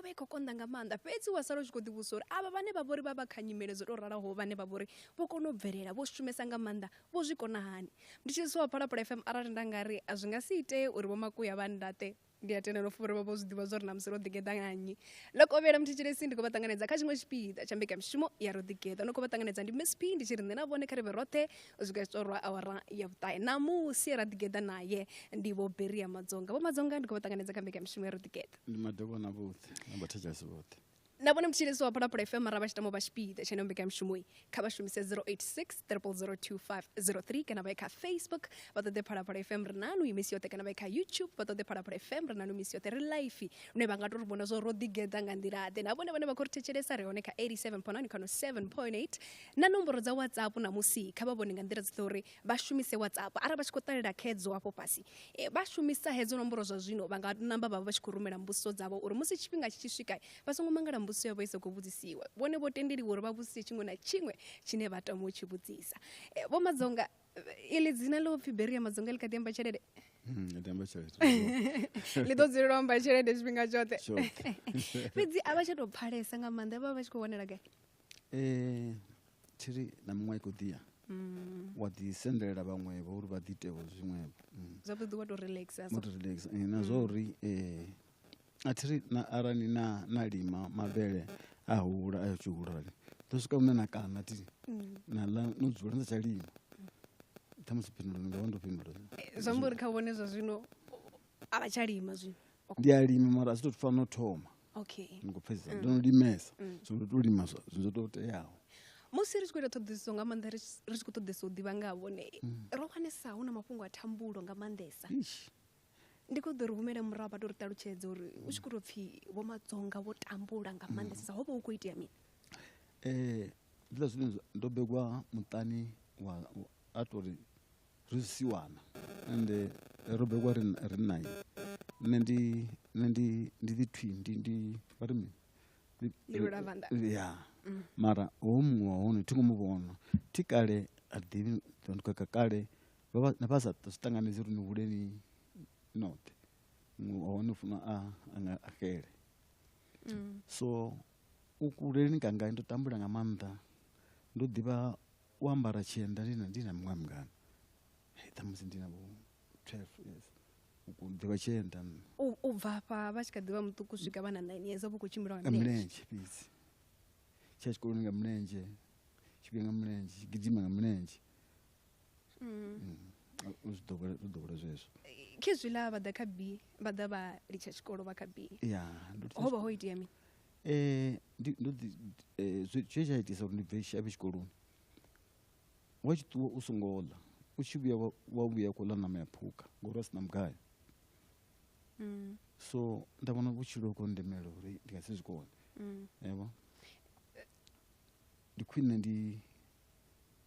vha khou konḓa nga maanḓa fhedzi wa sala u tshi khou ḓivhusa uri avha vhane vha vhori vha vha kha nyimele dzo to ralaho vhane vha vhori vho kona u bvelela vho shumesa nga maanḓa vho zwi kona hani. Ndi tshi swa Phalaphala FM arali nda nga ri a zwi nga si itee uri vho Makuya vha ndaṱe ndi a tenda no furi vha vho zwi ḓivha zwo ri Namusi ro ḓigeḓa nga nnyi. Lokovhela mthetshelesi ndi khou vha ṱanganedza kha tshiṅwe tshipiḓa tsha mbekanyamushumo ya ro ḓigeḓa no khou vha ṱanganedza ndi Miss P ndi tshi ri nṋe na vhone kha ri vhe roṱhe u swika tshitorwa awara ya vhuṱahe. Namusi ra ḓigeḓa naye ndi vho Berea Madzonga. Vho Madzonga ndi khou vha ṱanganedza kha mbekanyamushumo ya ro ḓigeḓa. Ndi madokwana vhoṱhe na vhathetshelesi vhoṱhe. Na vhone mthetshelesi wa Phalaphala FM ra vha tshi tamo vha tshipiḓa tsha mbekanyamushumo kha vha shumise 086 0002503 kana vha kha Facebook vha ṱoḓe Phalaphala FM ri nanu imisi yoṱhe kana vha kha YouTube vha ṱoḓe Phalaphala FM ri nanu imisi yoṱhe ri live une vha nga to ri vhona zwo ro ḓigeḓa nga nḓila ḓe. Na vhone vhane vha khou ri thetshelesa ri hone kha 87.9 kana 7.8 na nomboro dza WhatsApp Namusi kha vha vhone nga nḓila dzoṱhe uri vha shumise WhatsApp arali vha tshi khou ṱalela khedzo afho fhasi vha shumisa hedzo nomboro zwa zwino vha nga namba vha tshi khou rumela mbudziso dzavho uri musi tshifhinga tshi swika vha songo mangala mbudziso yavho i sokou vhudzisiwa vhone vho tendeliwa uri vha vhudzise tshiṅwe na tshiṅwe tshine vha tama u tshi vhudzisa. Vho Madzonga ili dzina ḽo pfhi Berea Madzonga ḽi kha ḓi amba tshelede ḽi ḓo dzulela u amba tshelede tshifhinga tshoṱhe fhedzi a vha tsha tou pfhalesa nga maanḓa vha vha tshi khou vhonela gai thiri na miṅwaha i khou ḓiya wa ḓi sendelela vhaṅwevho uri vha ḓi iteho zwiṅwevho zwavhuḓi wa tou relaxa na zwa uri a thiri arali na lima mavhele a hula a tshi hulani ḓo swika hune na kana ti na ḽa no dzula nda tsha lima ṱhamusi phindulo ndi nga vha ndo fhindula zwi amba uri kha vhone zwa zwino a vha tsha lima zwino ndi a lima mara a si tou fanela u thoma ndi khou pfhesesa ndo no limesa so ndo to lima zwo tou teaho. Musi ri tshi khou ita ṱhoḓisiso nga maanḓa ri tshi khou ṱoḓesa u ḓivha nga ha vhone ro wanesa hu na mafhungo a thambulo nga maanḓesa ndi khou ḓo ri humele murahu vha tou ri ṱalutshedza uri u tshi khou tou pfhi Vho Madzonga vho tambula nga maanḓesa ho vha hu khou itea mini. Zwiḽa zwine ndo begwa muṱani a tou ri ri siwana ende ro begwa ri naye nṋe ndi ḓi thwi ndi vha ri mini ya mara ho muṅwe wa hone thi ngo mu vhona thi kale a ḓivhi ḓondikaka kale na vha sa zwi ṱanganedzi uri ni huleni noṱhe hone funa a xele so u kuleni kanga ndo tambula nga maanḓa ndo ḓivha u ambara tshienda ndi na miṅwaha mingana ṱhamusi ndi na 12 years u ḓivha tshienda u bva afha vha tshi kha ḓivha muṱuku swika vha na 9 years vha khou tshimbila nga milenzhe fhedzi tsha tshikoloni nga milenzhe tshifhinga nga milenzhe gidima nga milenzhe ḓowela zwezwo khezwiḽa vha ḓa kha B vha ḓa vha litsha tshikolo vha kha B ho vha ho itea mini tshe tsha itisa uri ndi bve shavhe tshikoloni wa tshi ṱuwa u songo ḽa u tshi vhuya wa vhuya khou ḽa ṋama ya phukha ngori a si na mugayo so nda vhona vhutshilo khou ndemela uri ndi nga si zwikone evo ndi khwine ndi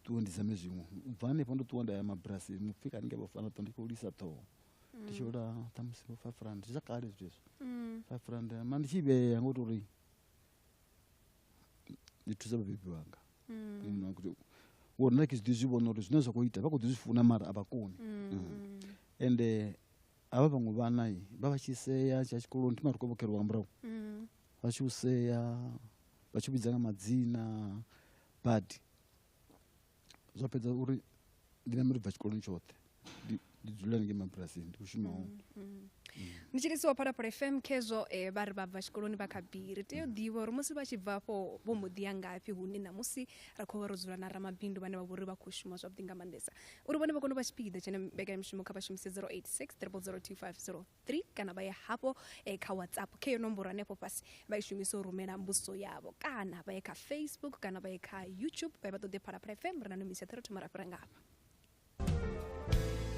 ṱuwe ndi zame zwiṅwe u bva hanefho ndo ṱuwa nda ya mabulasini mupfhi kani nge vhafana ṱo ndi khou lisa ṱhoho ndi tshi ola ṱhamusi vho 5 rand zwa kale zwezwo 5 rand ma ndi tshi vhea ngo tori ndi thusa vhabebi vhanga uri nda kha zwi vhona uri zwine zwa khou ita vha khou ḓi zwi funa mara a vha koni ende avha vhaṅwe vhana vha tshi sea tsha tshikoloni thi mariko vhokheriwa nga murahu vha tshi u sea vha tshi vhidza nga madzina badi zwa fhedza uri ndi na miri bva tshikoloni tshoṱhe ndi dzula ngei mabulasini ndi khou shuma hone. Ndi tshi wa Phalaphala FM khezwo vha ri vha bva tshikoloni vha kha B ri tea u ḓivha uri musi vha tshi bva afho vho mbo ḓi ya ngafhi hune Namusi ra khou vha ro dzula na Ramabindu vhane vha vhori vha khou shuma zwavhuḓi nga maanḓesa uri vhone vha kone u vha tshipiḓa tshine mbekanyamushumo kha vha shumise 086 0002503 kana vha ye hafho kha WhatsApp kha iyo nomboro hanefho fhasi vha i shumise u rumela mbudziso yavho kana vha ye kha Facebook kana vha ye kha YouTube vha ṱoḓe Phalaphala FM ri na nomisi ya 30 mara fhira ngafha.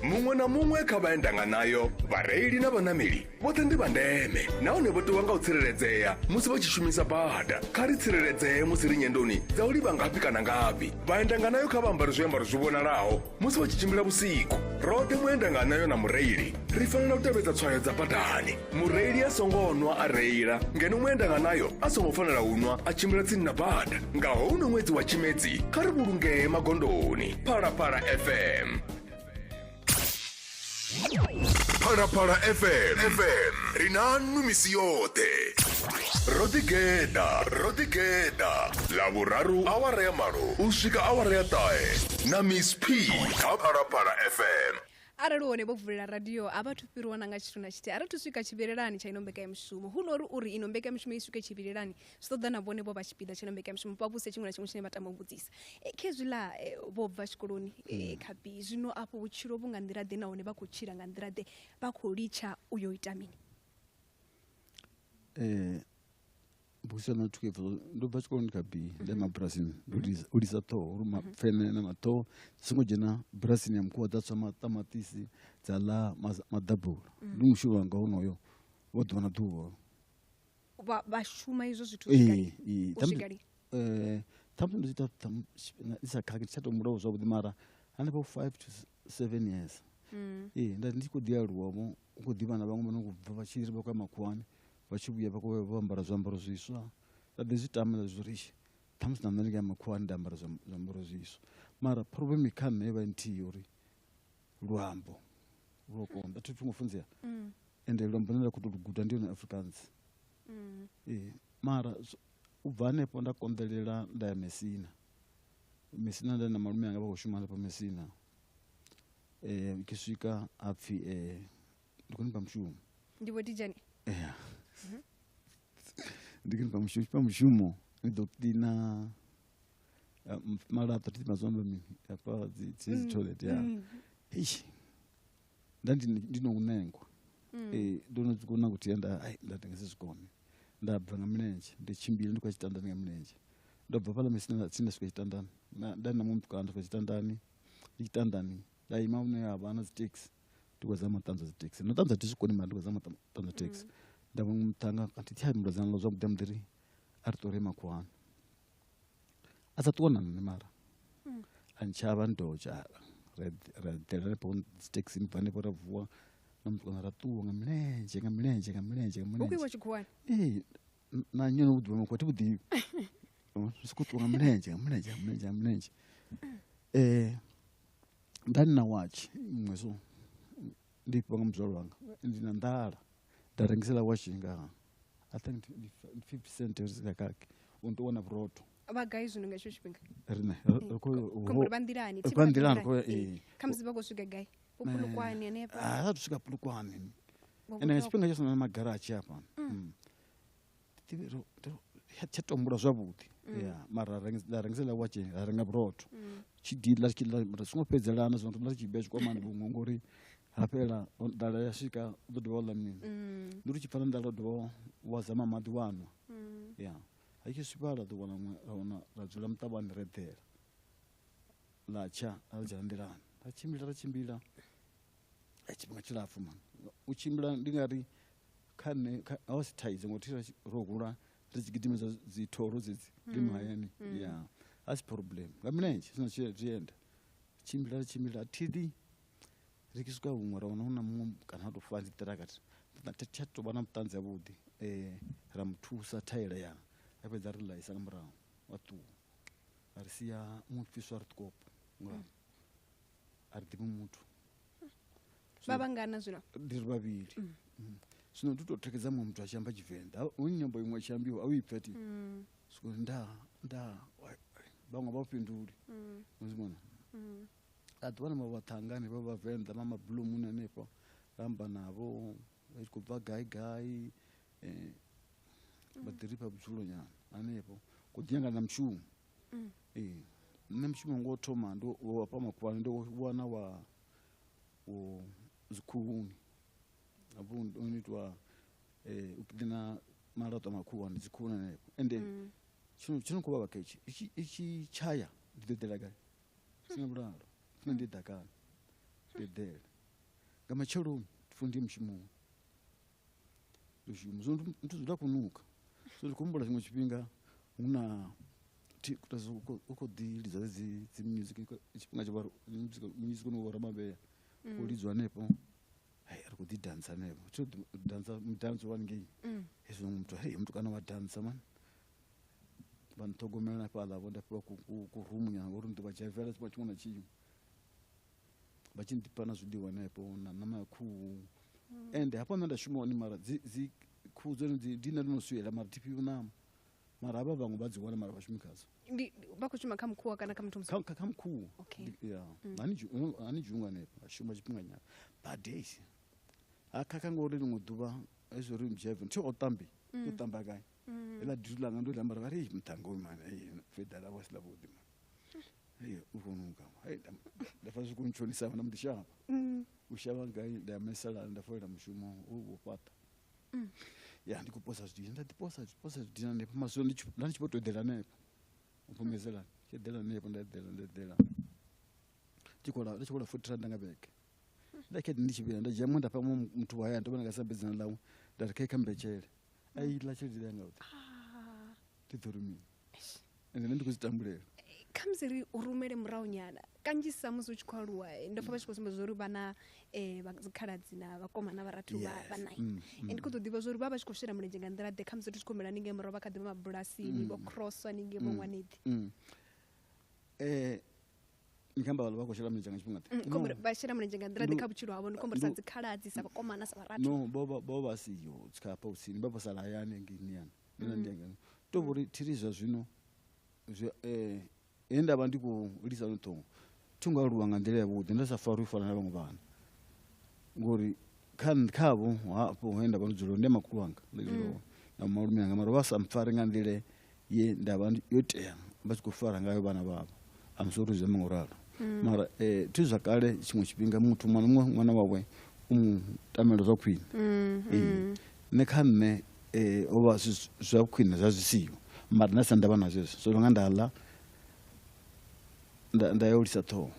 Muṅwe na muṅwe kha vhaendanga nayo vhareili na vhanameli vhoṱhe ndi vha ndeme nahone vho ṱuwa nga u tsireledzea musi vha tshi shumisa bada kha ri tsireledzee musi ri nyendoni dza u livha ngafhi kana ngafhi vhaendanga nayo kha vha ambare zwiambaro zwi vhonalaho musi vha tshi tshimbila vhusiku roṱhe muendanga nayo na mureili ri fanela u tevhedza tswayo dza badani mureili a songo nwa a reila ngeno muendanga nayo a songo fanela u nwa a tshimbila tsini na bada ngaho uno ṅwedzi wa tshimedzi kha ri vhulungee magondoni. Phalaphala FM. Phalaphala FM ri nanu misi yoṱhe. rodigeda lavuraru awara ya malo uswika awara ya tae na Miss P kha Phalaphala FM. arali wone vho vulela radio a vha thu fhiriwa na nga tshithu na tshithihi ari thu swika tshivhilelani tsha ino mbekanyamushumo hu no uri ino mbekanyamushumo i swike tshivhilelani zwi ṱoḓa na vhone vho vha tshipiḓa tsha ino mbekanyamushumo vha vhuse tshiṅwe na tshiṅwe tshine vha tama u vhudzisa khezwiḽa vho bva tshikoloni khabi zwino afho vhutshilo vhu nga nḓila ḓe nahone vha khou tshila nga nḓila ḓe vha khou litsha uyo ita mini busa na thuke ndo bva tshikoloni khabi nda mabulasini u lisa ṱhoho uri mapfene na maṱhoho songo dzhena bulasini ya mukhuwa dza tswa maṱamaṱisi dza ḽa maḓabula ndi mushumo wanga honoyo wo ḓuvha na ḓuvha vha shuma izwo zwithu ṱhamusi ndo ita isa khakhi tsha tou mulaho zwavhuḓi mara hanefho 5 to 7 years nda ndi khou ḓi aluwavho u khou ḓivha na vhaṅwe vha no khou bva vha tshi ri vha khou ya makhuwani vha tshi vhuya vha khou ambara zwiambaro zwiswa nda ḓi zwi tama zwo ri ṱhamusi na nṋe ndi nga ya makhuwani nda ambara zwiambaro zwiswa mara problem kha nṋe vha nthihi uri luambo lwo konḓa thi thu ngo funzea ende luambo nda khou tou guda ndi yone Afrikaans mara u bva hanefho nda konḓelela nda ya Mesina nda na malume anga vha khou shuma hanefho Mesina ke swika ha pfhi ndi khou nyimba mushumo ndi vho dijani ndi khou nyimba mushumo ndi ḓo ḓina malaṱa thi mazomba mini hafha dzi toilet ya nda ndi no unengwa ndo no dzikona ukuthi nda tengese zwikone nda bva nga milenzhe ndi tshimbila ndi khou tshitandani nga milenzhe ndo bva phala Mesina tsini swika tshitandani nda na mutukana ndi khou tshitandani ndi tshitandani nda ima hune havha na dzi taxi ndi khou zama ṱanzwa dzi taxi no ṱanzwa zwikone mara ndi khou zama ṱanzwa taxi nda vha muṱanga kati thi mulozana lo zwavhuḓi mudiri a ri tou rema khuhana a sa ṱuwa na nṋe mara a ntshavha ndotsha ra ḓela hanefho dzi taxini bva hanefho ra vuwa na mutukana ra ṱuwa nga milenzhe ukiwa tshikhuwani na nyone vhuḓivha makhuwa thi vhuḓivhi sokou ṱuwa nga milenzhe nda ndi na watch iṅwe so ndi fhiwa nga muzwalo wanga ndi na nḓala nda rengisela watch nga I think 50 cent nga kaki u tou wana vhurotho vha gai zwino nga tshetsho tshifhinga rine khombo vha nḓilani kha musi vha khou swika gai Pulukwani hanefha sa thu swika Pulukwani ende nga tshifhinga tsho na magarachi hafha tsha tombula zwavhuḓi mara nda rengisela watch ra renga vhurotho tshidila ri songo fhedzelana zwino ri tshi bea tshikwamani vhuṅwe ngori ha fhela nḓala ya swika u ḓo dovha u ḽa mini ndi uri tshi pfala nḓala u dovha wa zama maḓi wanwa a tshi swifhala ḓo wana ra dzula muṱavhani re ḓela ḽa tsha ra dzhena nḓilani ra tshimbila tshifhinga tshilapfhu mani u tshimbila ndi nga ri kha nṋe a wa si thaidzo ngo thi ro hula ri tshi gidimedza dzi thoro dzedzi ndi mahayani a si problem nga milenzhe sina zwienda tshimbila thiḓi ri tshi swika huṅwe ra wana hu na muṅwe kana a tou fa dzi ṱirakati tsha tou vha na muṱanzi yavhuḓi ra muthusa thaela yana a fhedza ri ḽaisa nga murahu wa ṱuwa a ri sia mufhiso a ri tikopo a ri ḓivhi muthu vha vhangana zwino ndi ri vhavhili zwino ndi tou thekedza muṅwe muthu a tshi amba Tshivenḓa hu nyambo iṅwe tshi ambiwa a u i pfha ti nda vhaṅwe vha fhinduli uzibona a ḓuvha na vhathangani vha vhavenḓa na mabulumuni hanefho ramba navho vha tshi khou bva gai vha ḓi ri fha vhudzulo nyana hanefho khou ḓi nyangana na mushumo nṋe mushumo ngo thoma ndo wa fha makhuwani ndo wana wa dzikhuhuni afho ndo itwa u kiḽina malaṱwa makhuwani dzikhuhuni hanefho ende tshino khou vhavha khetshi i tshi tshaya ndi ḓo ḓela gai sina vhulalo funa ndi ḓakani ndi ḓela nga matsheloni ndi mushumoni zwo nthu dzula kunuka so ndi khou humbula tshiṅwe tshifhinga hu na u khou ḓi lidza dzi music tshifhinga tsha music no vha Ramabindu u lidzwa hanefho ri khou ḓi dansa hanefho thi dansa mudanso wa ngei hezwo muthu muthu kana wa dansa man vha nṱhogomela na fhaḽa vho nda fhiwa ku rumu nyana uri ndi vha dzhaivela tshiṅwe na tshiṅwe vha tshi ḓipha na zwiḽiwa hanefho na ṋama ya khuhu ende hafho nṋe nda shuma hone mara khudzo dina no swela mara tipi unama mara aba vhanwe vha dzi wana mara vha shumikazo vha khou shuma kha mukhuwa kana kha muthu kha mukhuwa yeah ani junga ne shuma tshifhinga nyana bad days akha ngori ḽiṅwe ḓuvha ezwo ri mjeve nthi o tambi to tamba kai ela dula nga ndo lamba ri mtango mana fedala wasla budi uvonuka ndafa zvikunchonisa vana mudishava ushava ngai ndamesala ndafoira mushumo uvopata ya ndikuposa zvidina ndatiposa zvidina nepo mazuva ndichipotodhela nepo upomezela chedhela nepo ndadhela ndichikola futira ndangaveke ndaketi ndichipira ndajamwe ndapamwe mtu waya ndobona ngasambedzana lawo ndarikeka mbechele aila chedhela kuti tidhurumi ende ndikuzitambulera khamziri urumele murahu nyana kanjisa musi utshi khou aluwa ndo pfa vha tshi khou sumbedza uri vhana dzikhaladzi na vhakomana vharathu vha nine ndi khou ḓo ḓivha zwa uri vha vha tshi khou shela mulenzhe nga nḓila ḓe khamziri tshi khou mela ninge murahu vha kha ḓivha mabulasini vho crosswa ninge vhoṅwanedi nikamba vha khou shela mulenzhe nga tshifhinga ḓe vha shela mulenzhe nga nḓila ḓe kha vhutshilo havho ndi khou sa dzikhaladzi sa vhakomana sa vharathu no bo vha siyo tsikapa usini vha posala hayani ngini yana mina ndiyanga to vuri thirizwa zwino enda vha ndi khou lisa nothongo thunga aluwa nga nḓila yavhuḓi nda sa fari u fana na vhaṅwe vhana ngori khavho hafho henda vha dzula ndi makhulu wanga na malume anga mara vha sa mpfari nga nḓila ye ndavha yo tea vha tshi khou fara ngayo vhana vhavho amsori zwe mangoralo mara thi zwa kale tshiṅwe tshifhinga muthu mwana wawe tamelo zwa khwine ne kha nne ovha zwa khwine zwa zwisiyo mara na sa ndavha na zwezwo so nga ndala ndayolisa ṱhoho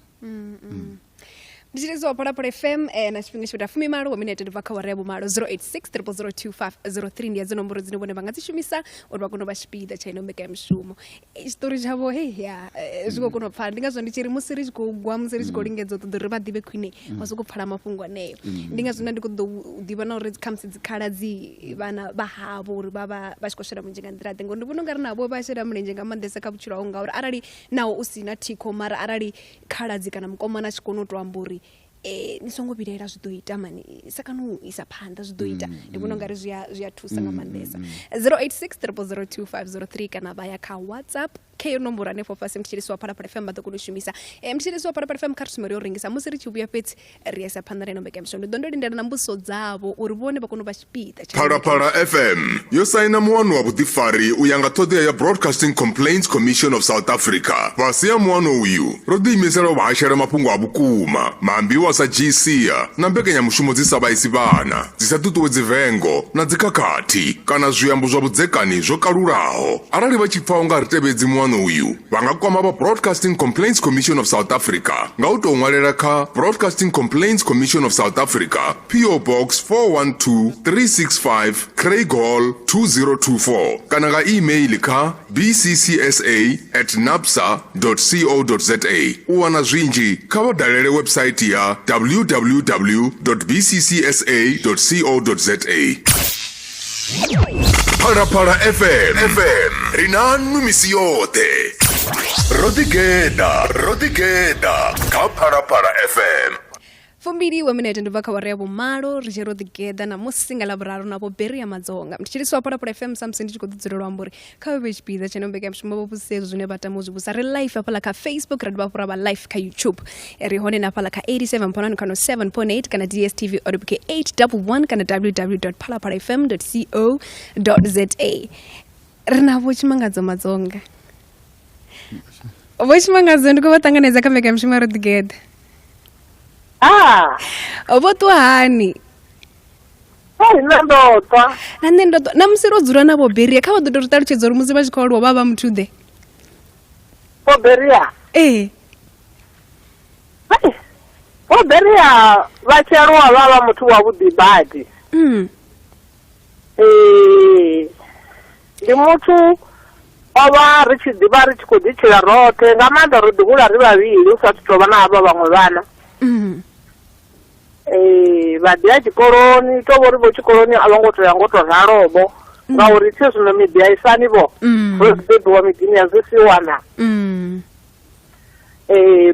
ndichiri zwa Phalaphala FM na tshifhinga tsho fumi malo wa minute ndibva kha wari ya vhumalo 0860002503 ndi dzi nomboro dzine vhone vha nga dzi shumisa uri vha kone u vha tshipiḓa tsha ino mbekanyamushumo tshiṱori tshavho ya zwi khou kona u pfhala ndi ngazwo ndi tshiri musi ri tshi khou gwa musi ri tshi khou lingedza u ṱoḓa uri vha ḓivhe khwine vha sokou pfhala mafhungo aneyo ndi ngazwo nda ndi khou ḓo ḓivha na uri khamusi dzikhaladzi vhana vha havho uri vha tshi khou shela mulenzhe nga nḓila ḓe ngori ndi vhona u nga ri navho vha shela mulenzhe nga maanḓesa kha vhutshilo hau ngauri arali nawo u si na thikho mara arali khaladzi kana mukomana a tshi kona u tou amba uri ni songo vhilela zwi ḓo ita mani sa kana u isa phanḓa zwi ḓo ita ndi vhona ungari zwi a thusa nga maanḓesa 0860002503 kana vha ya kha WhatsApp kheyo nomboro hanefho fhasi mthetshelesi wa Phalaphala FM vha ḓo kona u shumisa mthetshelesi wa Phalaphala FM kha ri shumari yo rengisa musi ri tshi vhuya fhedzi ri isa phanḓa reno mbekanyamushumo ndi ḓo ndo lindela na mbuso dzavho uri vhone vha kone u vha tshipiḓa Phalaphala FM yo saina muwano wa vhuḓifari u ya nga ṱhoḓea ya Broadcasting Complaints Commission of South Africa fhasi ya muwano uyu ro ḓiimisela u vhashela mafhungo a vhukuma maambiwa sa GCA na mbekanyamushumo dzi sa vhaisi vhana dzi sa ṱuṱuwedzi vengo na dzikhakhathi kana zwiambo zwa vhudzekani zwo kalulaho arali vha tshi pfa u nga ri tevhedzi muwano uyu vha nga kwama vha Broadcasting Complaints Commission of South Africa nga u tou ṅwalela kha Broadcasting Complaints Commission of South Africa PO Box 412365 Craig Hall 2024 kana nga email kha bccsa@napsa.co.za u wana zwinzhi kha vha dalele website ya www.bccsa.co.za Phalaphala FM rinanu misi yote rodigeda kha Phalaphala FM fumbiri wa minute ndibva kha wari ya vhumalo ri tshi ro ḓigeda na musi nga ḽavhuraru na vho Berea Madzonga mthetshelesi wa Phalaphala FM samsi ndi tshi khou ḓi dzulela u amba uri kha vhe tshipiḓa tsha ino mbekanyamushumo vho vhusedza zwine vha tama u zwi vhusa ri live hafhaḽa kha Facebook ra dovha fhura vha live kha YouTube ri hone na hafhaḽa kha 87.7 kana DSTV ODBK 811 kana www.phalaphalafm.co.za ri na vho Tshimangadzo Madzonga vho Tshimangadzo ndi khou vha ṱanganedza kha mbekanyamushumo ro ḓigeda vho ṱuwa hani na nṋe ndo na musi ro dzula na vho Berea kha vha ḓo tou ri ṱalutshedza uri musi vha tshi khou aluwa vha vha muthu ḓe vho Berea vho Berea vha tshi aluwa vha vha muthu wavhuḓi badi ndi muthu o vha ri tshi ḓivha ri tshi khou ḓitshila roṱhe nga maanḓa ro ḓihula ri vhavhili u sathu tou vha na havha vhaṅwe vhana vha ḓi ya tshikoloni to vhori vho tshikoloni a vho ngo to ya ngo to ralobo ngauri thi zwino miḓi a isani vho ro ḓibebiwa miḓini ya zwisiwana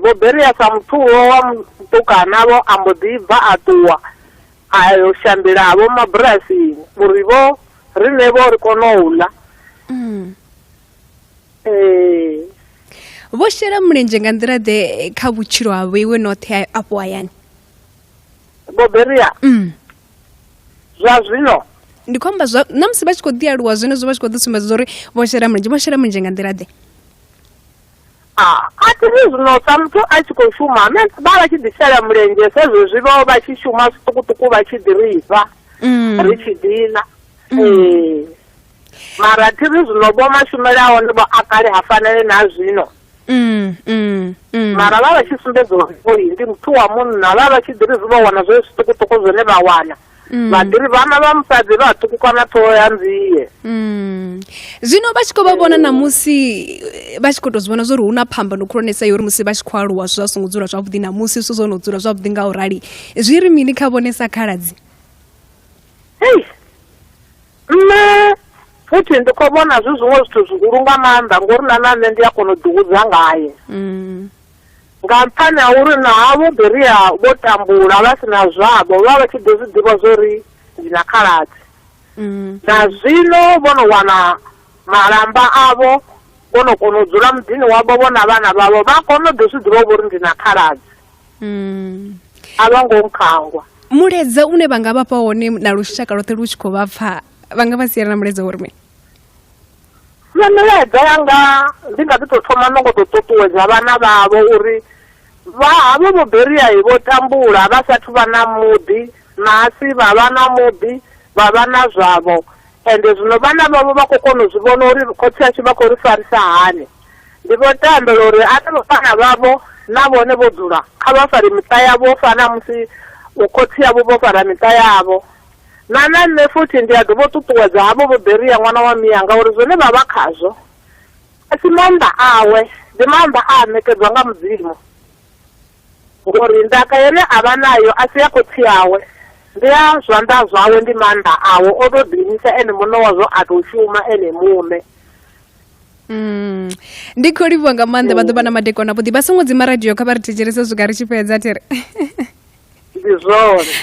vho Berea sa muthuwo wa mutukana vho a mbo ḓi bva a ṱuwa ayo shambila abo mabrasi muribo rinebo rikonoula vho shela mulenzhe nga nḓila ḓe kha vhutshilo ha vheiwe noṱhe afho hayani Berea zwa zwino ndi khomba zwa na musi vha tshi khou ḓi aluwa zwene zwo vha tshi khou ḓi sumbedza uri vho shela mulenzhe nga nḓila ḓe a ti ri zwino sa muthu a tshi khou shuma vha vha tshi ḓi shela mulenzhe sezwo zwi vha tshi shuma zwiṱukuṱuku vha tshi ḓi riva ri tshi dina mara ti ri zwino vho mashumele a hone vho a kale ha fanele na zwino mara vha vha tshi sumbedza uri ndi muthu wa munna vha vha tshi ḓi ri zwi vha wana zwe zwiṱukuṱuku zwine vha wana vhaḓiri vhana vha musadzi vha ṱukukana ṱhoho ya nzie zwino vha tshi khou vha vhona na musi vha tshi khou tou zwi vhona zwa uri hu na phambano khulwanesa ya uri musi vha tshi khou aluwa zwa songo dzula zwavhuḓi na musi zwithu zwo no dzula zwavhuḓi nga u rali zwi ri mini kha vhone sa khaladzi hei nṋe futhi ndi khou vhona zwi zwiṅwe zwithu zwihulu nga maanḓa ngori na nṋe ndi a kona u ḓihudza ngaye nga nṱhani ha uri na havho Berea vho tambula vha si na zwavho vha vha tshi ḓo zwi ḓivha zwo ri ndi na khaladzi na zwino vho no wana malamba avho vho no kona u dzula muḓini wavho vho na vhana vhavho vha kona u ḓo zwi ḓivha uri ndi na khaladzi a vha ngo nkhangwa muledza une vha nga vhafha wone na lushaka lwoṱhe lu tshi khou vha pfha vha nga vha siela na muledza uri mini nṋe miledza yanga ndi nga ḓi tou thoma no ngo tou ṱuṱuwedza vhana vhavho uri havho vho Berea vho tambula vha sathu vha na muḓi nasi vha vha na muḓi vha vha na zwavho ende zwino vhana vhavho vha khou kona u zwi vhona uri khotsi yashu vha khou ri farisa hani ndi vho tambela uri avho vhana vhavho na vhone vho dzula kha vha fare miṱa yavho fana musi khotsi yavho vho fara miṱa yavho na nṋe futhi ndi a dovha u ṱuṱuwedza havho vho Berea ṅwana wa miyanga uri zwone vha vha khazwo a si maanḓa awe ndi maanḓa a ṋekedzwa nga mudzimu ngori ndaka yene a vha nayo a si ya khotsi yawe ndi ya zwanḓa zwawe ndi maanḓa awe o tou ḓiimisa ene muṋe wazwo a tou shuma ene muṋe ndi khou livhuwa nga maanḓa vha ḓovha na madekwana vhuḓi vha songo dzima radio kha vha ri thetshelese swika ri tshi fhedza tere ndi zwone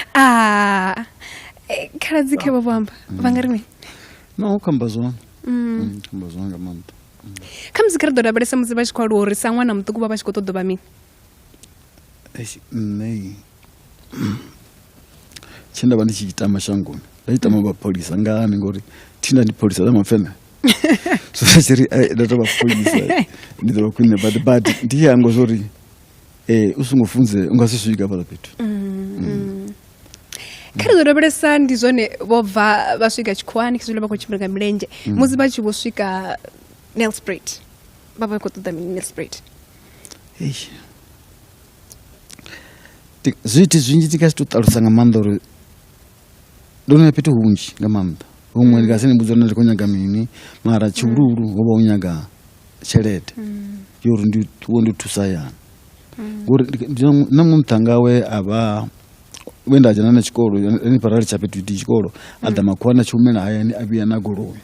khaladzi khe vho amba vha nga ri mini no u khamba zwone khamba zwone nga maanḓa kha musi kha ri ḓo lavhelesa musi vha tshi khou aluwa uri sa ṅwana muṱuku vha vha tshi khou ṱoḓa vha mini nṋe tshe nda vha ndi tshi ita mashangoni nda tshi tama mapholisa ngani ngori thina ndi pholisa dza mafena so tshi ri nda tou vha pholisa ndi ḓo vha khwine but ndi yango zwo ri u songo funze u nga si swika fhaḽa fhethu kha ri ḓo lavhelesa ndi zwone vho bva vha swika tshikhuwani khizwi vha khou tshimbila nga milenzhe musi vha tshi vho swika Nelspruit vha vha khou ṱoḓa mini Nelspruit zwithu zwinzhi ndi nga si tou ṱalusa nga maanḓa uri ndo no ya fhethu hunzhi nga maanḓa huṅwe ndi nga si ni mbudza uri ndi khou nyaga mini mara tshihuluhulu ho vha u nyaga tshelede yo uri ndi ṱuwe ndi thusa yani ngori na muṅwe muṱhanga we a vha we nda dzhena na tshikolo henefha rali tsha fhethu ndi tshikolo a ḓa makhuwani a tshi humela hayani a vhuya na goloi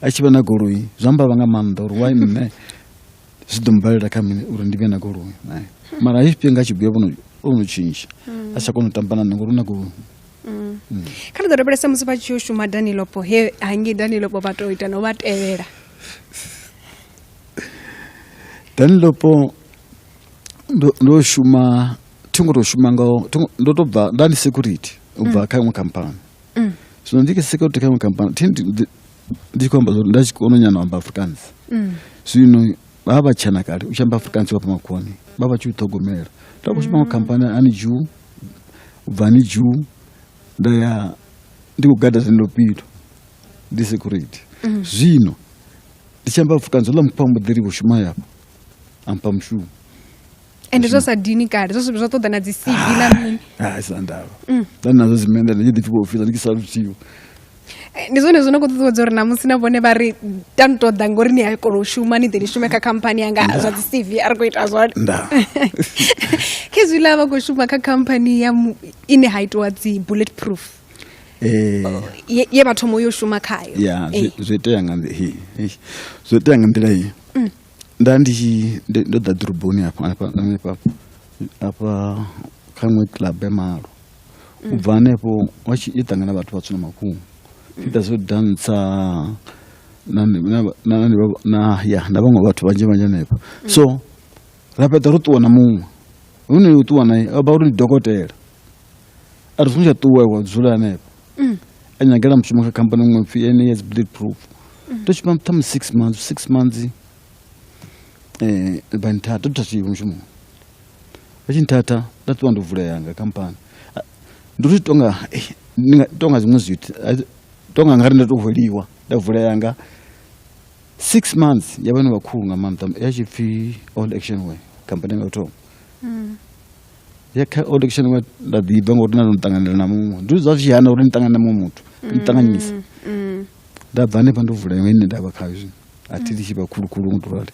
a tshi vha na goloi zwa mbavha nga maanḓa uri wai nne zwi ḓo mbalela kha mine uri ndi vhe na goloi mara a tshifhinga a tshi vhuya ono tshintsha a tsha kona u tambana nne ngori u na goloi kha ri ḓo lavhelesa musi vha tshi yo shuma Danilopo he hangei Danilopo vha tou ita no vha tevhela Danilopo ndo shuma thungo tou shuma ngao ndo tou bva nda ndi security u bva kha iṅwe khamphani zwino ndi ke security kha iṅwe khamphani ndi khou amba zwo nda tshi kona u nyana u amba Afrikaans zwino vha vha tshena kale u tshi amba Afrikaans wa pa makhoni vha vha tshi u ṱhogomela nda khou shuma nga khamphani ani Jew u bva ni Jew nda ya ndi khou gada Danilopo ndi security zwino ndi tshi amba Afrikaans ḽa mpha muḓiri vho shuma yapo ampa mushumo ende zwo sa dini kale zwo zwo ṱoḓa na dzi CV na mini isa ndavha nda nazo dzimenda ndi ḓi pfhi vho ofisa ndi sa luthiwa ndi zwone zwino khou ṱuṱuwedza uri na musi na vhone vha ri tani ṱoḓa ngori ni a kona u shuma ni ḓe ni shume kha khamphani yanga zwa dzi CV a ri khou ita zwone khezwi ḽa vha khou shuma kha khamphani ya ine ha itiwa dzi bulletproof ye vha thoma yo shuma khayo zwo itea nga nḓila iyi nda ndo ḓa ḓoroboni afha kha iṅwe club ya malo ubva hanefho wachiitangana vhathu vatsuna makuru ita zvodansa na vamwe vhathu vanzhi hanefho so ra fhedza ro ṱuwa na muṅwe hune u ṱuwa naye aba uri ndi dokotela a ri songo tsha ṱuwa wa dzula hanefho a nyagela mushumo kha khamphani iṅwe pfhi ene yes bleed proof ndo shuma ṱhamu 6 months vha nthatha ndo thathiwa mushumo vha tshi nthatha nda ṱuwa ndo vula yanga khamphani ndo ri tonga zwiṅwe zwithu tonga ngari nda tou vuliwa nda vula yanga 6 months ya vhana vhakhulu nga maanḓa ya tshi pfhi All Action Way khamphani nga u thoma ya kha All Action Way nda ḓibva ngauri na ndo ṱanganela na muṅwe ndi zwa zwi hana uri ni ṱangane na muṅwe muthu ni ṱanganyisa nda bva hanefha ndo vula ine nda vha khazwo a thi tshi vha khulukhulu ngo tou rali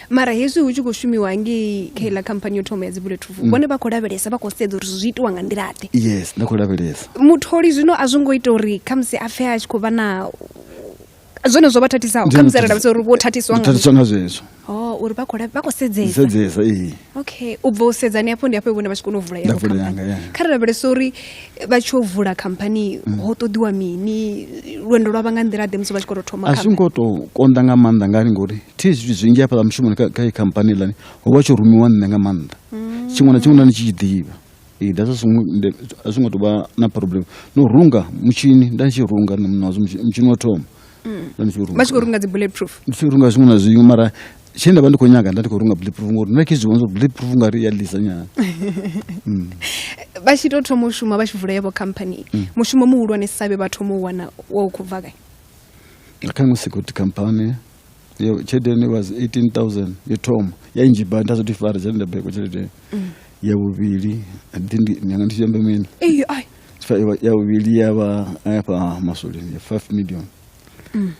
mara hezwi hu tshi khou shumiwa ngei kha iḽa khamphani yo thoma ya dzi bulletproof vhone vha khou lavhelesa vha khou sedza uri zwi itiwa nga nḓila ḓe yes nda khou lavhelesa mutholi zwino a zwo ngo ita uri khamusi a pfhe a tshi khou vha na zwone zwo vha thatisaho khamusi ari lavhelesa uri vho thathiswa nga zwezwo uri vha khou sedzesa okay u bva u sedzani hafho ndi hafho vhone vha tshi kona u vula yanga kha ri lavhelesa uri vha tshi o vula khamphani ho ṱoḓiwa mini lwendo lwa vha nga nḓila ḓe musi vha tshi khou tou thoma a zwi ngo tou konḓa nga maanḓa ngani ngori thi zwithu zwinzhi hafhaḽa mushumoni kha i khamphani iḽani ho vha tsho rumiwa nṋe nga maanḓa tshiṅwe na tshiṅwe nda ni tshi ḓivha a zwi ngo tou vha na problem no runga mutshini nda ni tshi runga nazwo mutshini wa thoma vha tshi khou runga dzi bulletproof ndi tshi runga zwiṅwe na zwiṅwe mara tshine nda vha ndi khou nyaga nda ndi khou runga bulletproof ngori nda tshi zwi vhona bulletproof nga ri ya ḽisa nyana vha tshi tou thoma u shuma vha tshi vula yavho khamphani mushumo muhulwane savhe vha thoma u wana wa u khou bva gai kha iṅwe security company tshelede was 18,000 yo thoma ya nnzhi badi nda zwo tou fara tshelede nda beka tshelede ya vhuvhili nyanga ndi tshi amba mini ya vhuvhili ya vha afha maswoleni ya 5 million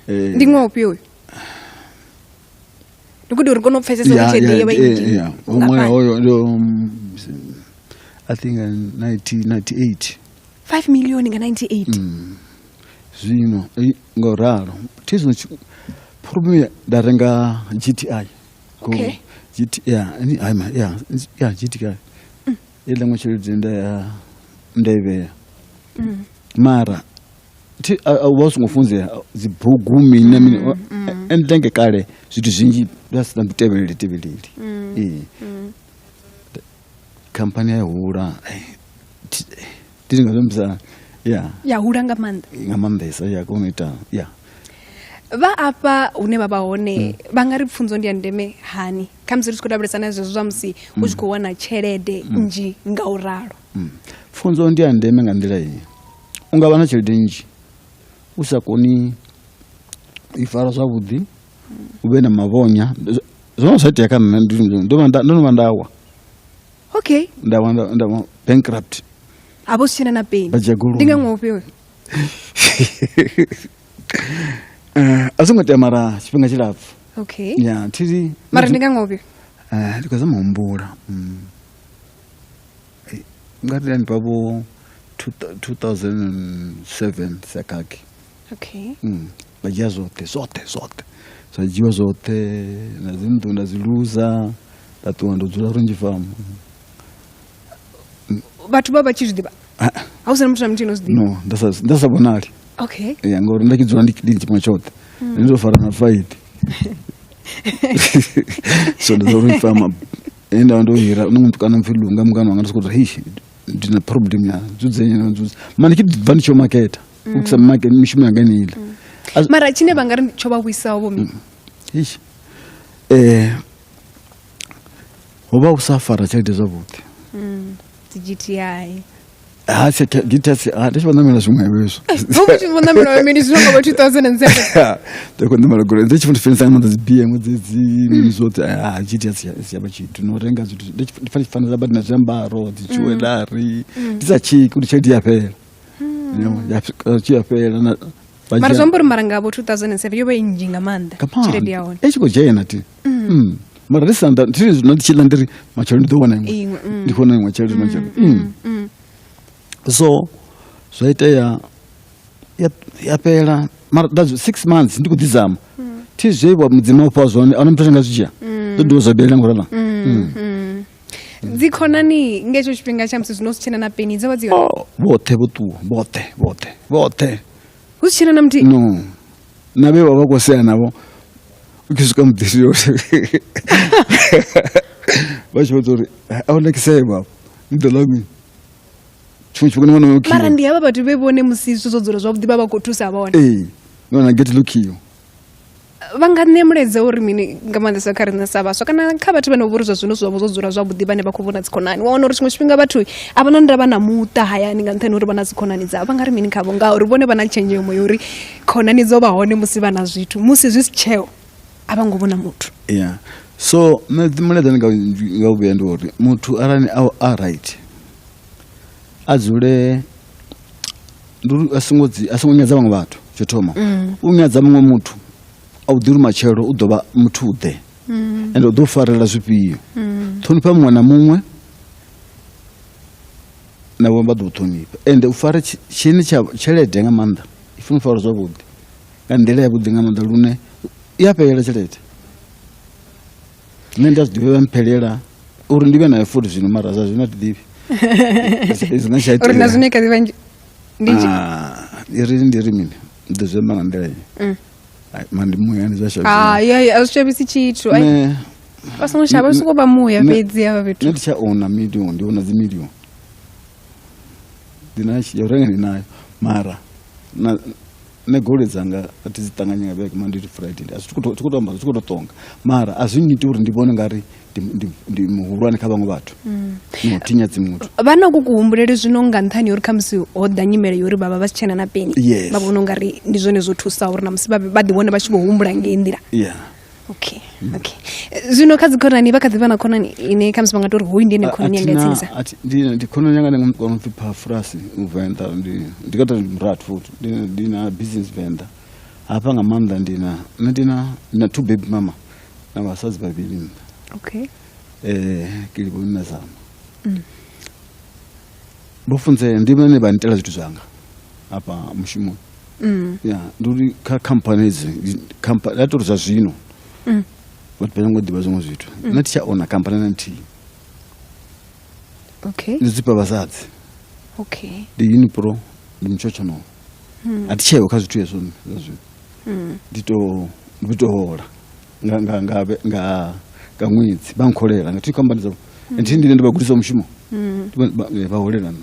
ndi ṅwaha ufhio uyu ndi kuti uri kone u pfesesa uri tshelede yo vha nnzhi ṅwaha hoyo ndo I think 98 5 million nga 98 zwino ngauralo thi zwino problem nda renga GTI okay GTI ile ṅwe tshelede nda ivhea mara a vha songo funzea dzibugu mini endenge kale zwithu zwinzhi zwa si na vhutevheleli khamphani ya hula ndi nga zwombisa ya hula nga maanḓesa ya kona u ita vha afha hune vha vha hone vha nga ri pfunzo ndi ya ndeme hani khamusi ri tshi khou lavhelesa na zwezwo zwa musi u tshi khou wana tshelede nnzhi nga u ralo pfunzo ndi ya ndeme nga nḓila iyi u nga vha na tshelede nnzhi u sa koni i fara zwavhuḓi u vhe na mavhonya zwone zwa itea kha nṋe ndo no vha nda wa okay nda bankrupt a vho si tshena na peni ndi nga ṅwaha ufhio a zwo ngo tea mara tshifhinga tshilapfu okay ya thizi mara ndi nga ṅwaha ufhio ndi khou zama humbula nga ri ndi babo 2007 sakaki okay vha dzhia zwoṱhe zwa dzhiwa zwoṱhe na dzinnḓu nda dzi luza nda ṱuwa ndo dzula runzhi famu vhathu vha tshi zwi ḓivha a u sina muthu na muthihi no zwi ḓivha no nda sa vhonali okay ya ngori nda tshi dzula ndi kilini tshifhinga tshoṱhe ndi ndo fara na fight so ndo ḓo ri fama enda ndo hira no muthu kana mfilunga mungana wanga ndo sokou hi ndi na problem ya dzudzenya na dzudza mani ki bva ndi tsho maketa ukisa market mishumo yanga ni ile mara tshine vha nga ri tsho vha vhuisaho vho mini ho vha u sa fara tshelede zwavhuḓi dzi GTI GTI ndi tshi vha namela zwiṅwe hezwo vho tshi vha namela mini zwino nga 2007 ndo ko namela gore ndi tshi fundi fensa nga dzi BM dzedzi mini zwoṱhe GTI si ya tshithu no renga zwithu ndi fanela za badi na zwiambaro dzi jewelry ndi sa chiki ndi tshelede ya fhela ya fhela na mara zwombori mara nga 2007 yo vha nnzhi nga maanḓa tshelede ya hone tshi khou dzhena ti mara ri sanda ndi zwino ndi tshi ḽa ndiri matshelo ndi ḓo wana iṅwe ndi khona iṅwe tshelede matshelo so zwa itea ya fhela mara that's 6 months ndi khou ḓizama thi zwe wa mudzima u fha zwone a na muthu nga zwi dzhia ḓo dovha zwa bela ngorala dzikhonani ngetsho tshifhinga tsha musi zwino si tshena na peni dza dzi vhoṱhe vho ṱuwa vhoṱhe hu si tshena na muthihi no na vhe vha khou sea navho u tshi swika muḓisi yose vha tshi vhudza uri a hu nakisee baba ni ḓo ḽa mini tshiṅwe tshifhinga ni vhona yo mara ndi havha vhathu vhe vhone musi zwithu zwo dzula zwavhuḓi vha vha khou thusa vhone nona get lookiyo vha nga nṋe muledze uri mini nga maanḓesa kha riṋe sa vhaswa kana kha vhathu vhane vho ri zwa zwino zwavho zwo dzula zwavhuḓi vhane vha khou vhona dzikhonani wa wana uri tshiṅwe tshifhinga vhathu a vha na ndavha na muṱa hayani nga nṱhani uri vha na dzikhonani dzavho vha nga ri mini khavho ngauri vhone vha na tshenzhemo ya uri khonani dzo vha hone musi vha na zwithu musi zwi si tsheo a vha ngo vhona muthu so muledze nga u vhuya ndi uri muthu arani a right a dzule a songo nyadza vhaṅwe vhathu tsho thoma u nyadza muṅwe muthu a u ḓiri matshelo u ḓo vha muthu ḓe ende u ḓo farela zwifhio ṱhonifha muṅwe na muṅwe na vho vha ḓo u ṱhonifha ende u fara tshini tsha tshelede nga maanḓa i funa u fara zwavhuḓi nga nḓila yavhuḓi nga maanḓa lune i a fhelela tshelede nṋe ndi a zwi ḓivha mphelela uri ndi vhe nayo futhi zwino mara zwa zwino a thi ḓivhi uri na zwine kha ḓivha ndi ri mini ndi zwi amba nga nḓila mandi muyani zwa shavha a zwi shavhisi tshithu vha songo shavha soko vha muya fhedzi havha fhethu nṋe ndi tsha ona million ndi ona dzi million ya u renga ndi nayo mara ne goloi dzanga a thi dzi ṱanganye nga vhege Monday to Friday a zwi tshi khou amba zwi tshi khou tonga mara a zwi nyiti uri ndi vhone nga ri ndi muhulwane kha vhaṅwe vhathu no tinyadzi muthu vha na ku kuhumbulele zwino nga nṱhani uri kha musi ho ḓa nyimele yori vha vha vha si tshena na peni vha vhona unga ri ndi zwone zwo thusa uri na musi vha ḓi vhone vha tshi khou humbula ngei nḓila okay zwino kha dzikhonani vha kha ḓi vha na khonani ine kha musi vha nga tori hoyu ndi ene khonani yanga ya tsinisa ndi khonani yanga ndi nga mupfi Phafrasi Venḓa ndi kata mrathu futhi ndi na business Venḓa hafha nga maanḓa ndi na two baby mama na vhasadzi vhavhili kilibo na zama vho funzea ndi vhane vha nitela zwithu zwanga hafha mushumoni ndi uri kha companies ya tori zwa zwino vhathu vha ngo ḓivha zwiṅwe zwithu nṋe thi tsha ona company na nthihi ndi dzipa vhasadzi ndi Unipro ndi Mtshotshono a thi tsheo kha zwithu hezwo zwa zwino ndi to hola nga ṅwedzi vha nkholela nga thi company dzavho ndi ndi vha gudisa mushumo vha holelana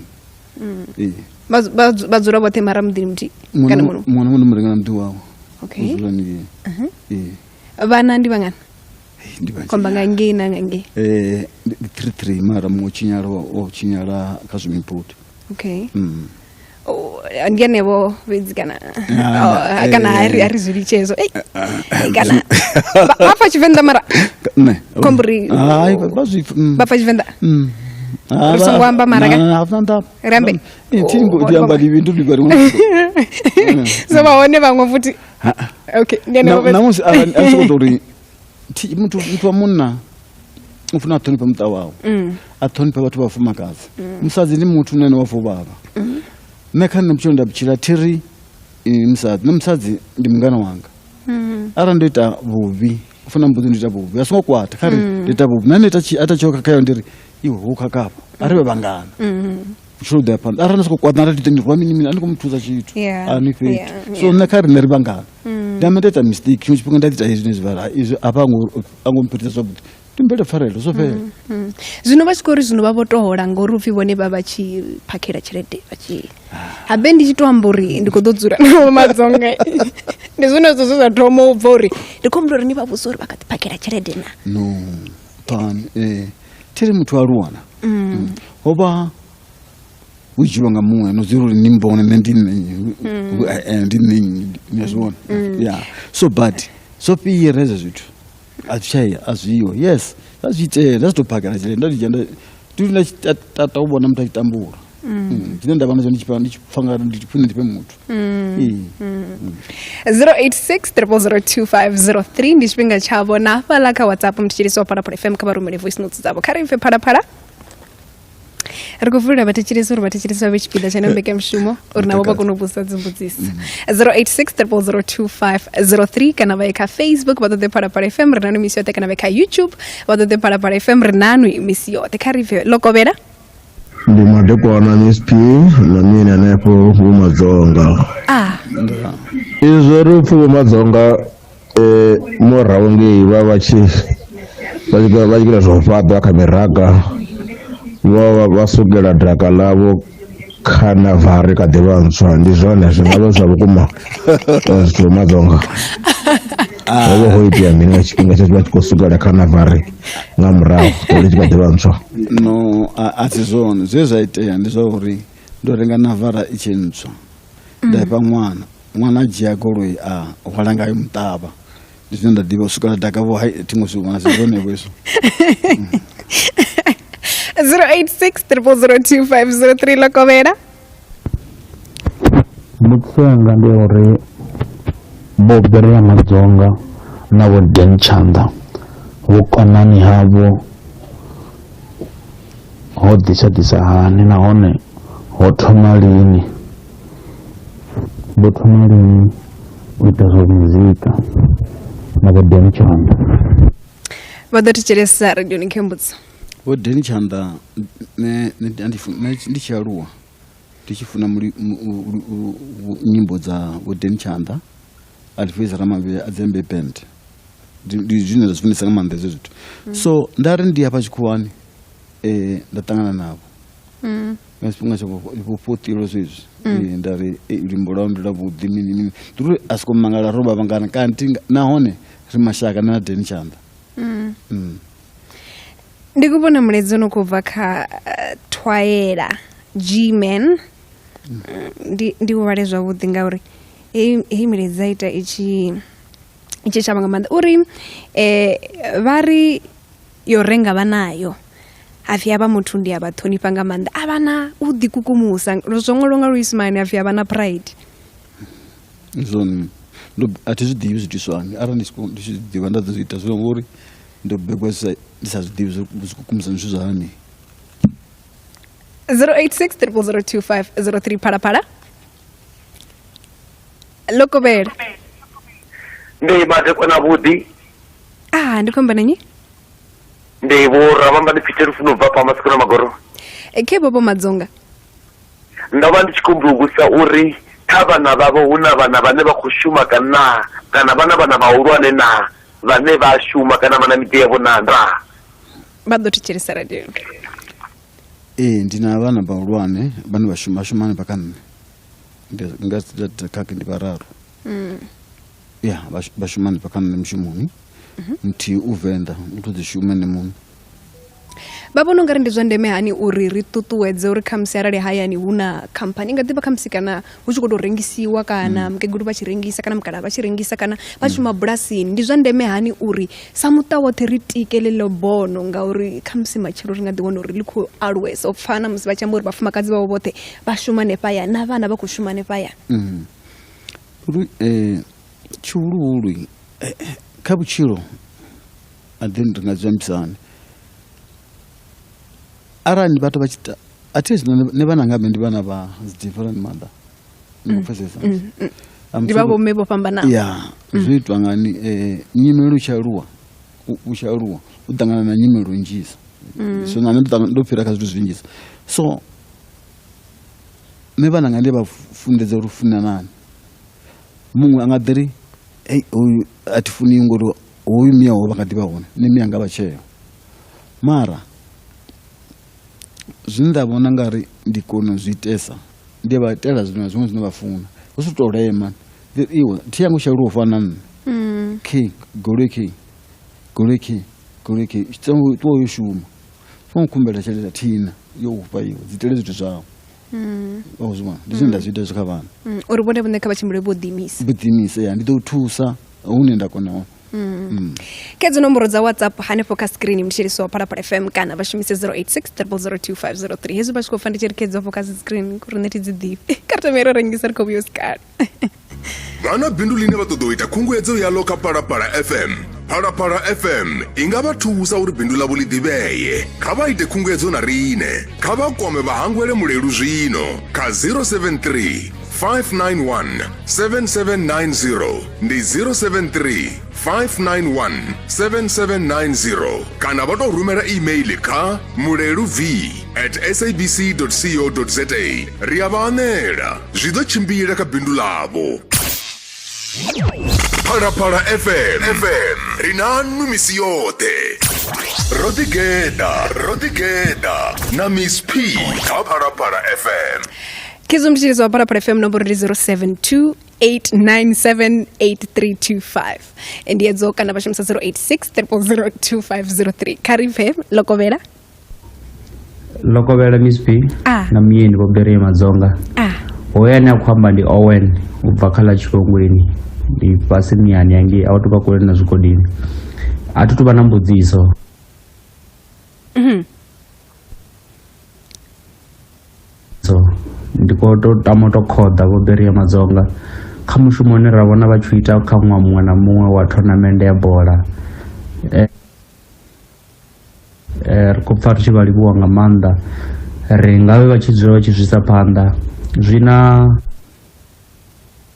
vha dzula vhoṱhe mara muḓini muthihi kana muṅwe na muṅwe ndi murenga na muḓi wawe dzulani vhana ndi vhangana komba nga ngei na nga ngei ndi 3 mara muṅwe tshinyala kha zwimiput ndi hanevho fhedzi kana a ri zwi litshezo kana vha pfa Tshivenḓa mara komburi vha pfa Tshivenḓa ri songo amba mara rambe so vha hone vhaṅwe futhi namusi a sokou tori muthu wa munna u funa a ṱhonifha muṱa wawe a ṱhonifha vhathu vha fumakadzi musadzi ndi muthu nene wa fuvhavha nṋe kha nṋe vhutshilo nda vhutshila thiri musadzi na musadzi ndi mungana wanga arali ndo ita vhuvhi u funa mbudzi ndo ita vhuvhi a songo kwata kha ri ndo ita vhuvhi nane a ta tsho khakhayo ndi ri iwe hu khakhapha a ri vhe vhangana vhutshilo ḓo ya phanḓa arali na sokou kwata na rati ndirwa mini a ndi khou muthusa tshithu a ni fhethu so nṋe kha ri nṋe ri vhangana ndi amba ndo ita mistake tshiṅwe tshifhinga nda ḓi ita hezwi zwivala izwi a vha a ngo mphetisa zwavhuḓi ndi mbele pfarelo zwo fhela zwino vha tshi khou ri zwino vha vho to hola ngori upfhi vhone vha tshi phakhela tshelede vha tshi habe ndi tshi to amba uri ndi khou ḓo dzula navho Madzonga ndi zwone zwo zwa thoma u bva uri ndi khou humbula uri ni vha vhusa uri vha kha ḓi phakhela tshelede na no pani thiri muthu aluwana ho vha hu dzhiiwa nga muṅwe no dzula uri ni mbone nṋe ndi nnyi ni a zwi vhona so but so fhira hezwo zwithu a tshaya a zwiho yes a zwi itea zwi to phakela tshelede ndo dzhenda ndi na tata u vhona muthu a tshitambula zwine ndavha nazwo ndi tshipfa nga ndi tshifuna ndipe muthu 086 ndi tshifhinga tshavho na hafhaḽa kha WhatsApp mutshilisi wa Phalaphala FM kha vha rumele voice notes dzavho kha ri pfe Phalaphala ri khou vulela vhathetshelesi uri vhathetshelesi vha vhe tshipiḓa tsha mbekanyamushumo uri navho vha kone u vhudzisa dzimbudzisi 086 kana vha ye kha Facebook vha ṱoḓe Phalaphala FM ri nanu misi yoṱhe kana vha ye kha YouTube vha ṱoḓe Phalaphala FM ri nanu misi yoṱhe kha rive Lokovela ndi madekwana Miss P na mimi anapo Madzonga izwo ri pfumo Madzonga morawo ngei vha vha zwo fhaṱa kha miraga vha sugela draka ḽavho kha navari kha ḓivha ntswa ndi zwone zwi nga vha zwa vhukuma zwithu Madzonga ovo ho itea mini tshifhinga tshe vha tshi khou sugela kha navari nga murahu uri tshi kha ḓivha ntswa no a si zwone zwe zwa itea ndi zwa uri ndo renga navara i tshe ntswa nda fha ṅwana a dzhia goloi a hwala ngayo muṱavha ndi zwine nda ḓivha u swikela dakavho hai thiṅwe zwithu na si zwonevho hezwo 086 Lokovela mutsenga ndi uri Berea Madzonga na vho Denchanda vhukonani havho ho ḓisa hani nahone ho thoma lini vho thoma lini u ita zwa muzika na vho Denchanda vha ḓo thetshelesa radioni Khembudza vho Denchanda ndi tshi aluwa ndi tshi funa nyimbo dza vho Denchanda alifeza Ramabindu adzembe band ndi zwine zwa funisa nga maanḓa hezwo zwithu so ndari ndi hafha tshikhuwani nda ṱangana navho nga tshifhinga tsha vhufotilo zwezwi ndari luimbo lwau ndi lwavhuḓi mini ndiri a siko mangala roba vhangana kanti nahone ri mashaka na Denchanda ndi kuvhona muledzi no khou bva kha Thwaela G-Man ndi uvhale zwavhuḓi ngauri hei miledzi a ita itshi shavha nga maanḓa uri vha ri yo renga vha nayo hapfi havha muthu ndi a vha ṱhonifha nga maanḓa a vha na u ḓikukumusa zwo ṅwaliwa nga luisimane hapfi havha na pride zwone a thi zwi ḓivhi zwiitiswani arali ndi tshi ḓivha nda ḓo zwi ita zwo ngori ndo bebwa ndi sa zwi ḓivhi zwikukumusa zwithu zwa hani 086 0025003 Phalaphala Lokovela ndi madekwana vhuḓi ndi khomba nanyi ndi vho Ramabindu Peter funa bva pa masiku na magoro khe Bobo Madzonga ndo vha ndi tshi khou mvugisa uri kha vhana vhavho hu na vhana vhane vha khou shuma kana vhana vhahulwane na vhane vha shuma kana vhana miḓi na nda vha ḓo thetshelesa radio ndi na vhana vhahulwane vhane vha shumane paka nne nga khakhe ndi vhararu vha shumane paka nne mushumoni muthihi u Venḓa u to ḓi shuma ne muṅwe vha vhona ungari ndi zwa ndeme hani uri ri ṱuṱuwedze uri khamusi arali hayani hu na khamphani nga ḓivha khamusi kana hu tshi khou tou rengisiwa kana mukegulu vha tshi rengisa kana mukala vha tshi rengisa kana vha shuma bulasini ndi zwa ndeme hani uri sa muṱa woṱhe ri tike ḽeḽo bono ngauri khamusi matshelo ri nga ḓiwana uri ḽi khou aluwesa u pfana musi vha tshi amba uri vhafumakadzi vhavho vhoṱhe vha shuma hanefhaya na vhana vha khou shuma hanefhaya uri tshihuluhulu kha vhutshilo a ḓi ri nga dzambisane arali vhathu vha tshi ita athi ne vhana nga ndi vhana vha different mother pfesesa ndi vha vho mebo fhambanaho zwi itwa ngani nyimelo u tshaluwa u ṱangana na nyimelo nnzhisa so na ndo fhira kha zwithu zwinzhisa so ne vhana nga ndi vha fundedza uri funa nani muṅwe anga ḓiri hoyu athi funi ngori hoyu miyaho vha nga ḓivha hone ne miya nga vha tsheo mara zwine nda vhona ngari ndi kona zwi itesa ndi vha itela zwine zwine vha funa hu si tou lema iwe thi yangu tshaluwa fana nne goleki tshiṱangu ṱuwa yo shuma funa khumbela tshelede thina yo ufha iwe dzi tele zwithu zwao zwone ndi zwine nda zwi ita zwi kha vhana uri vhone vhone kha vha tshimbile vho ḓimisa ndi ḓo thusa hune nda kona hone kedzo nomboro dza WhatsApp hanefho kha screen mthetshelesi wa Phalaphala FM kana vha shumise 086 0025003 hezwi vha tshi khou fa ndi tshi ri kedzo afho kha screen kuri neti dzi ḓivhe kartamero rengisa ri khou vhuya usikala vha na bindu line vha ṱoḓa u ita khunguwedzo yalo kha Phalaphala FM Phalaphala FM ingaba thusa uri bindu ḽavho ḽi ḓivhee. Kha vha ite khunguwedzo na riṋe. Kha vha kwame vhahangwele mulelu zwino kha 073 591 7790 ndi 073 591 7790 kana vha tou rumela email kha mulelu v@sabc.co.za. ri a vha anela zwi ḓo tshimbila kha bindu ḽavho. Phalaphala FM ri nanu misi yoṱhe. Ro ḓigeda na Miss P kha Phalaphala FM. Kizumtshirizo wa Phalaphala FM nomboro ndi 072-897-8325 endiyedzo kana vashumisa 086-0002503 Karive Lokovela Miss P na myeni vo Berea Madzonga hoyani akhamba ndi Owen ubva khala Chikongweni ndi pasi miyani yangi awatuva kule na zvikodini atutuva na mbudziso ndiko to tama to khoda vo Berea Madzonga kha mushumo une ra vhona vha tshi ita kha ṅwaha muṅwe na muṅwe wa tournament ya bola ri khou pfa ri tshi vha livhuwa nga maanḓa ri nga vhe vha tshi dzula vha tshi zwisa phanḓa zwi na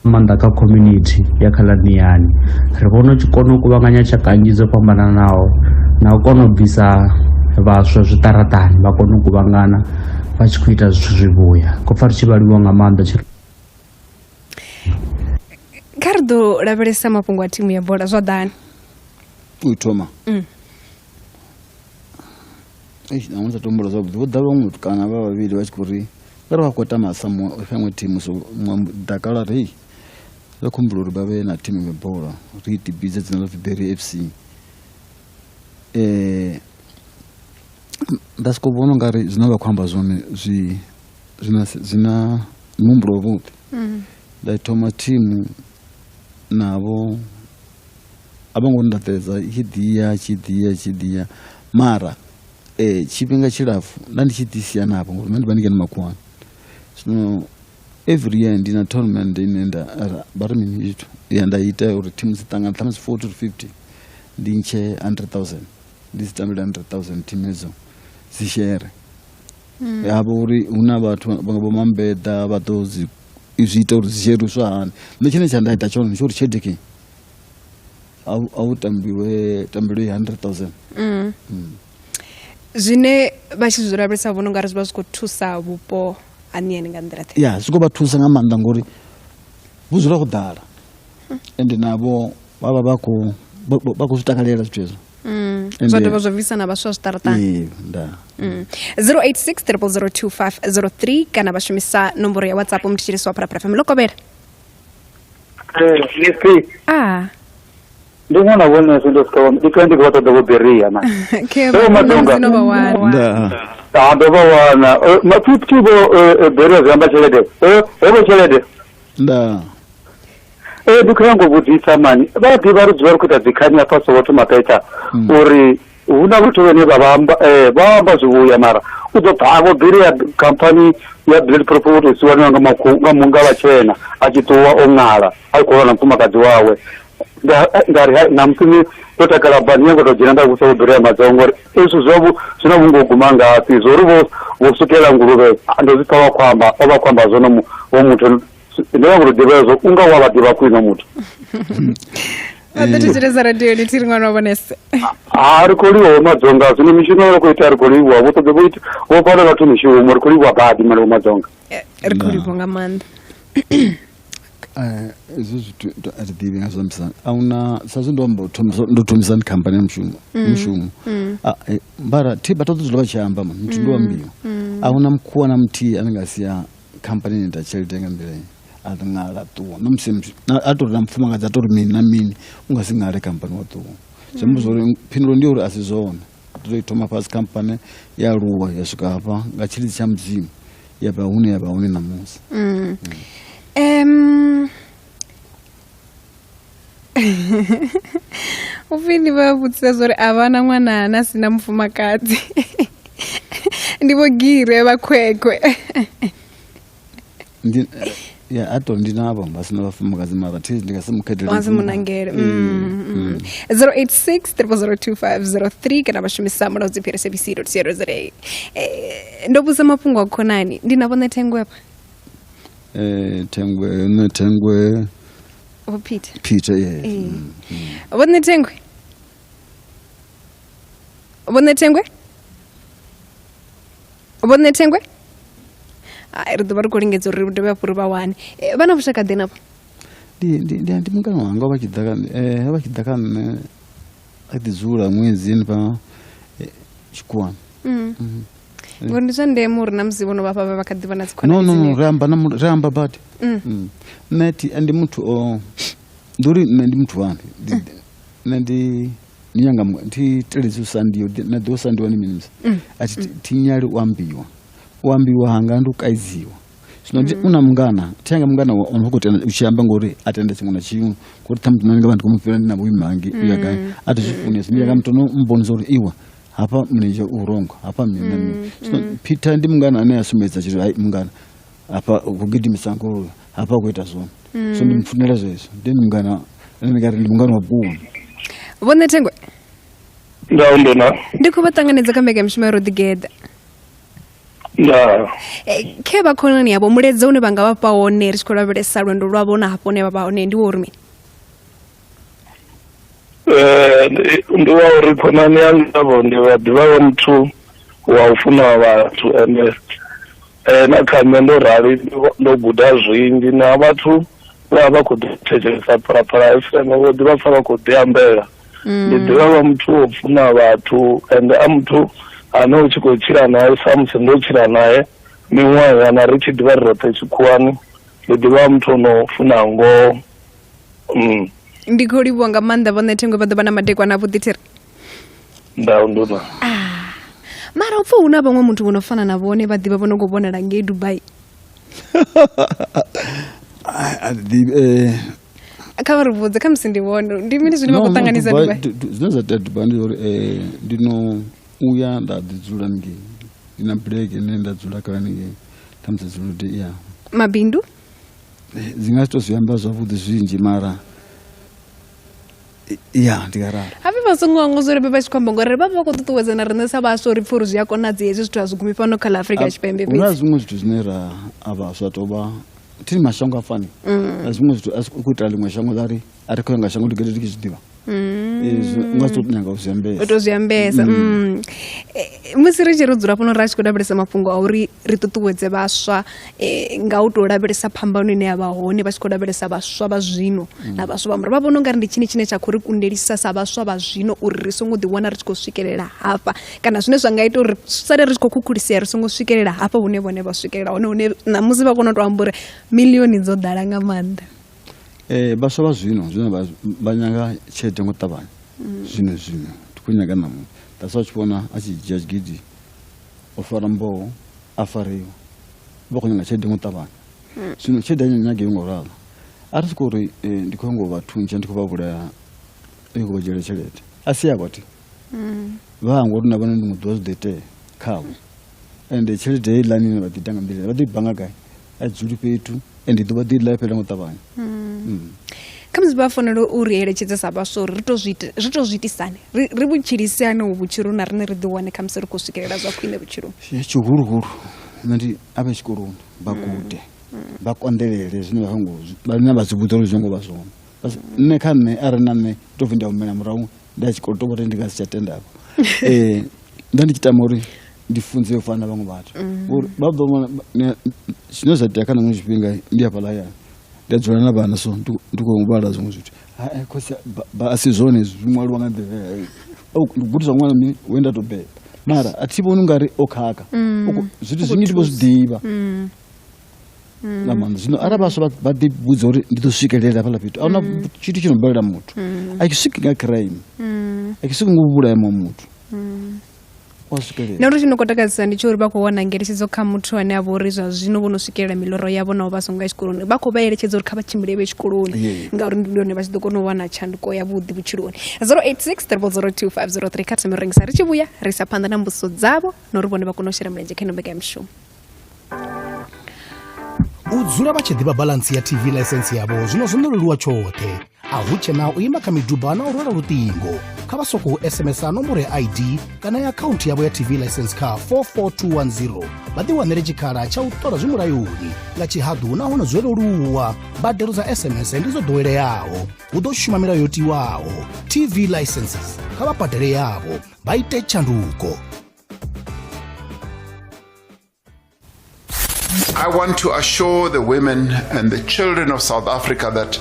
maanḓa kha community ya kha Laniyani ri vhona u tshi kona u kuvhanganya tshaka nnzhi dzo fhambananaho na u kona u bvisa vhaswa zwiṱaraṱani vha kona u kuvhangana vha tshi khou ita zwithu zwivhuya khou pfa ri tshi vha livhuwa nga maanḓa. kha ri ḓo lavhelesa mafhungo a thimu ya bola zwa ḓani u thoma namusi tombola zwavhuḓi vho ḓa vhaṅwe kana vha vhavhili vha tshi khou ri ri vha khou tamasa iṅwe thimu so dakala ri ri khumbula uri vha vhe na thimu ya bola ri itibize dzina ḽa Berea FC nda sokou vhona ungari zwine vha khou amba zwone zwina muhumbulo wavhuḓi nda thoma thimu navho a vho ngo ndaṱedza tshi ḓiya mara tshifhinga tshilapfu nda ndi tshi ḓisiya navho ngori nṋe ndi vha ndi ngeno makhuwani zwino every year ndi na tournament ine vha ri mini zwithu ya nda ita uri thimu dzi ṱangana ṱhamusi 40 to 50 ndi ntshe 100,000 ndi dzi tambela 100,000 thimu edzo dzi shere havho uri hu na vhathu vhaṅwe vho mambeda vha ḓo zwi ita uri dzi sheriswa hani nṋe tshine tsha nda ita tshone ndi uri tshedeki a u tambelwe 100,000 zwine vha tshi zwi lavhelesa vhona ungari zwi vha zwi khou thusa vhupo aniyani nga nḓila ḓe ya zwi khou vha thusa nga maanḓa ngori vhu dzula khou ḓala ende navho vha vha khou zwi takalela zwithu hezwo zwa dovha zwa bvisa na vhaswa zwiṱaraṱani 086-0002503 kana vha shumisa nomboro ya WhatsApp mthetshelesi wa Phalaphala FM Lokovela ndi ṅwana vhone zwino sika ndi kandi kwa ṱoḓa vho Berea na Madzonga vha wana ndo vha wana mapfutki vho Berea zwi amba tshelede vho tshelede ndi khou nyanga u vhudzisa mani vha ḓivha ri dzula ri khou ita dzikhani hafha Soweto maṱaita uri hu na vhathu vhane vha amba zwivhuya mara u ḓo pfa vho Berea khamphani ya blood proof u tou siwaniwa nga munga vhatshena a tshi ṱuwa o ṅala a khou lwa na mufumakadzi wawe ngari na mutumi to takala bani yango to dzhena nda vhusa vho Berea Madzonga uri izwo zwavho zwina vhungo guma ngafhi zwo ri vho sukela nguluvhe ndo zwi pfa vha khwamba zwono wo muthu ndi vha ngulu ḓivha unga wa vha ḓivha khwino muthu a ḓo thetshelesa radio ni thiri ṅwana wa vhonese ri khou livha Madzonga zwino mishumo ri khou ita ri khou livha vho ṱoḓa vho fara vhathu mishumo ri khou livha badi mara Madzonga ri khou livha nga maanḓa ezwo zwithu a ri ḓivhi nga zwambisana ahuna sa zwi ndo thomisa ndi khamphani ya mushumo mara vha ṱoḓa dzula vha tshi amba muthu ndi wa mbio ahuna mukhuwa na muthihi ane nga sia khamphani ine ita tshelede nga nḓila a ḓi ṅala ṱuwa namusi a tori na mufumakadzi a tori mini na mini u nga si ṅale khamphani wa ṱuwa zwi amba zwori phindulo ndi uri a si zwone a tou i thoma fhasi khamphani ya aluwa ya swika hafha nga tshilidzi tsha mudzimu ya vha hune namusi ufini vha vhudzisa zwori a vha na ṅwana na sina mufumakadzi ndi vho Gire vha khwekhwe ya ato ndinavo vasina vafumukadzi mara tizi ndingasimukhetela wanzi munangere 086 kana vashumisa muna udzipherese visiro tisiyerozerei ndobusa mafungwa akhonani ndinavona thengwe apa thengwe Peter vone thengwe ai ri ḓovha ri khou lingedza uri dovhe hafhu ri vha wane vha na vhushaka ḓe navho ndi mungana wanga vha tshi ḓa kha nṋe a ḓi dzula ṅwedzini pa tshikhuwani ngori ndi zwa ndeme uri na musi vhono vhafha vha kha ḓi vha na dzikhonani no ri amba badi nṋe ndi muthu ndi uri nṋe ndi muthu wani nṋe ndi nyanga ndi teledzi usandiwa na ḓo usandiwa ni mini ati tinyali u ambiwa hanga ndi u kaidziwa zwino ndi una mungana thenga mungana ono khou tenda u tshi amba ngori atenda tshiṅwe na tshiṅwe ngori ṱhamusi nṋe nga vha ndi khou mufhira ndi na vhuimangi uya gai a thi zwi funesa ndi nga muthu no mbonisa uri iwa hapa mlenzhe u rongo hapa mini na mini zwino Peter ndi mungana ane a sumbedza tshiri hai mungana hapa u gidimisa ngoro hapa u ita zwone so ndi mfunela zwezwo ndi mungana ane ngari ndi mungana wa buni vone thengwe ndona ndi khou vha ṱanganedza kha mbekanyamushumo ya Rodigeda khe vha khonani yavho muledza une vha nga vha fha wone ri tshi khou lavhelesa lwendo lwavho na hafho hune vha vha hone ndi wo uri mini ndi wa uri khonani yangavho ndi vha ḓivha vha muthu wa u funa vhathu ende na kha nṋe ndo rali ndo guda zwinzhi na vhathu vha vha khou ḓi thetshelesa phalaphala FM vho ḓi vha pfa vha khou ḓi ambela ndi ḓivha vha muthu wo funa vhathu ende a muthu ane u tshi khou tshila naye sa musi ndo tshila naye miṅwaha yana ri tshi ḓivha ri roṱhe tshikhuwani ndi ḓivha muthu ono funa ngoho ndi khou livhuwa nga maanḓa vhone thengwe vha ḓo vha na madekwana avhuḓi thiri nduna mara u pfa hu na vhaṅwe muthu vho no fana na vhone vha ḓivha vho no khou vhonala ngei Dubai kha vha ri vhudze kha musi ndi vhone ndi mini zwine vha khou ṱanganisa Dubai zwine zwa tea Dubai ndi uri ndi no uya nda ḓi dzula ngei ndi na bulege ine nda dzula kha ngei ṱhamusi dzula ndi ya mabindu dzi nga si tou zwi amba zwavhuḓi zwinzhi mara ya ndi nga ralo hafi vha songo hangwa zwo ri vha tshi khou amba ngori vha vha khou ṱuṱuwedza na riṋe sa vhaswa uri pfa uri zwi a konadzea hezwi zwithu a zwi gumi fhano kha ḽa Afrika Tshipembe hu na zwiṅwe zwithu zwine ra a vhaswa tou vha thini mashango a fani na zwiṅwe zwithu a khou itela ḽiṅwe shango ḽa ri a ri khou ya nga shango ḽigede ri tshi zwi ḓivha nga si tou nyanga u zwi ambesa musi ri tshi ri dzula fhano ra tshi khou lavhelesa mafhungo a uri ri ṱuṱuwedze vhaswa nga u tou lavhelesa phambano ine ya vha hone vha tshi khou lavhelesa vhaswa vha zwino na vhaswa vha mura vha vhona u nga ri ndi tshine tsha khou ri kundelisa sa vhaswa vha zwino uri ri songo ḓiwana ri tshi khou swikelela hafha kana zwine zwa nga ita uri sale ri tshi khou khukhulisea ri songo swikelela hafha hune vhone vha swikelela hone hune namusi vha kona u tou amba uri miḽioni dzo ḓala nga maanḓa vhaswa vha zwino zwine vha nyaga tshelede ngo ṱavhanya zwino ndi khou nyaga namu that's why tshivhona a tshi dzhia tshigidi o fara mboho a fariwa vha khou nyaga tshelede ngo ṱavhanya zwino tshelede ya nyaga yo ngo ralo a ri tshi khou uri ndi khou ngo vha thuntsha ndi khou vha vhulaya ndi khou vha dzhiela tshelede a si yavho ti vha hangwa uri na vhone ndi ḓuvha zwi ḓo itea khavho ende tshelede heiḽani ine vha ḓi ita nga mbilela vha ḓo i bannga gai a dzuli fhethu ende ḓuvha ḓi ḽa fhela ngo ṱavhanya khamusi vha fanela uri eletshedze sa vhaswa uri ri tou zwi itisane ri vhutshilisiane u vhutshilo na riṋe ri ḓi wane khamusi ri khou swikelela zwa khwine vhutshiloni tshihuluhulu nṋe ndi a vhe tshikoloni vha gude vha konḓelele zwine vhane vha zwi vhudza uri zwi ngo vha zwone nṋe kha nṋe a re na nṋe tou bvi ndi a humela murahu ndi a tshikolo tou vhori ndi nga si tsha tendavho nda ndi tshi tama uri ndi funze u fana na vhaṅwe vhathu uri vha ḓo vhona zwine zwa itea kha nṋe tshifhinga ndi hafhaḽa hayani ndi a dzula na vhana so ndi khou vhala zwiṅwe zwithu khosi a si zwone zwi ṅwaliwa nga nḓila ndi gudisa ṅwana mini we nda tou beba mara a thi vhoni u nga ri o khakha zwithu zwinzhi ndi vho zwi ḓivha nga maanḓa zwino arali vhaswa vha ḓi vhudza uri ndi ḓo swikelela hafhaḽa fhethu a hu na tshithu tshi no balela muthu a tshi swiki nga crime a tshi swiki nga u vhulaya muṅwe muthu na uri tshi no khou takadzisa ndi tsho uri vha khou wana ngeletshedzo kha muthu ane a vha uri zwa zwino vho no swikelela miḽoro yavho navho vha songo ya tshikoloni vha khou vha eletshedza uri kha vha tshimbile vhe tshikoloni ngauri ndi hone vha tshi ḓo kona u wana tshanduko yavhuḓi vhutshiloni 086 002 kha thome rengisa ri tshi vhuya ri isa phanḓa na mbudziso dzavho na uri vhone vha kone u shela mulenzhe kha ino mbekanyamushumo u dzula vha tshi ḓivha balansi ya TV license yavho zwino zwo leluwa tshoṱhe a hu tshena u ima kha miduba na u rwela luṱingo kha vha sokou SMS nomboro ya ID kana ya akhaunthu yavho ya TV license kha 44210 vha ḓiwanele tshikhala tsha u ṱola zwimulayoni nga tshihaḓu nahone zwo leluwa mbadelo za SMS ndi dzo ḓoweleaho hu ḓo shuma milayo yo tiwaho TV licenses kha vha badele yavho vha ite tshanduko. I want to assure the women and the children of South Africa that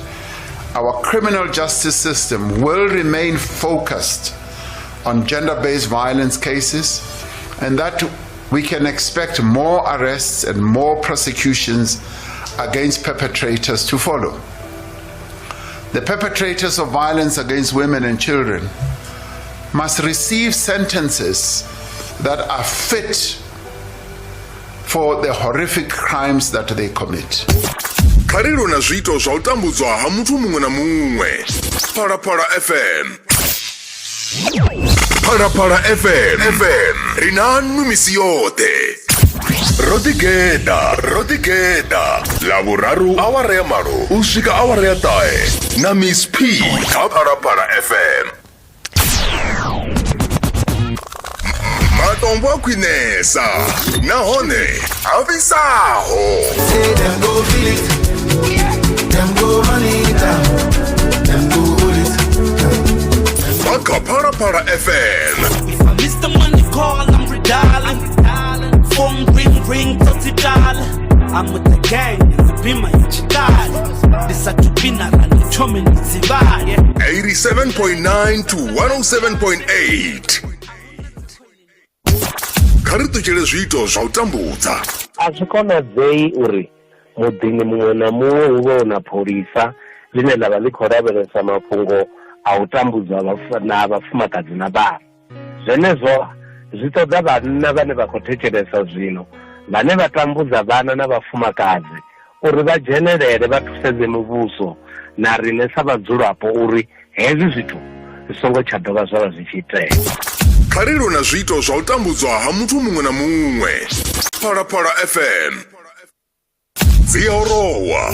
our criminal justice system will remain focused on gender-based violence cases and that we can expect more arrests and more prosecutions against perpetrators to follow. The perpetrators of violence against women and children must receive sentences that are fit for the horrific crimes that they commit. Khalilo na zwito zwa u tambudzwa ha muthu muṅwe na muṅwe. Phalaphala FM. Phalaphala FM. Rinanu misi yote. Rodigeda. Laburaru awara ya malo. Usika awara ya tae. Na Miss P. Phalaphala FM. Matombo kwinesa. Nahone. Avisaho. Say them go feel it. Them go run it down. Them go hold it. Baka Phalaphala FM. If I miss the money call, I'm redialing. Phone ring, $30. I'm with the gang, it's a bima ichikali. This a to be na rani chome nizibari. 87.9 to 107.8. Karitu chile zwito zwa u tambudza. Azvikonadzei uri muḓini muṅwe na muṅwe hu vhe na pholisa ḽine ḽa vha ḽi khou lavhelesa mafhungo a u tambudza na vhafumakadzi na vhana. Zwenezwo zwi ṱoḓa vhanna vhane vha khou thetshelesa zwino vhane vha tambudza vhana na vhafumakadzi uri vha dzhenelele vha thusedze muvhuso na riṋe sa vhadzulapo uri hezwi zwithu zwi songo tsha dovha zwa vha zwi tshi itea. Khalilo na zwito zwa u tambudzwa ha muthu muṅwe na muṅwe. Phalaphala FM. Dziorowa.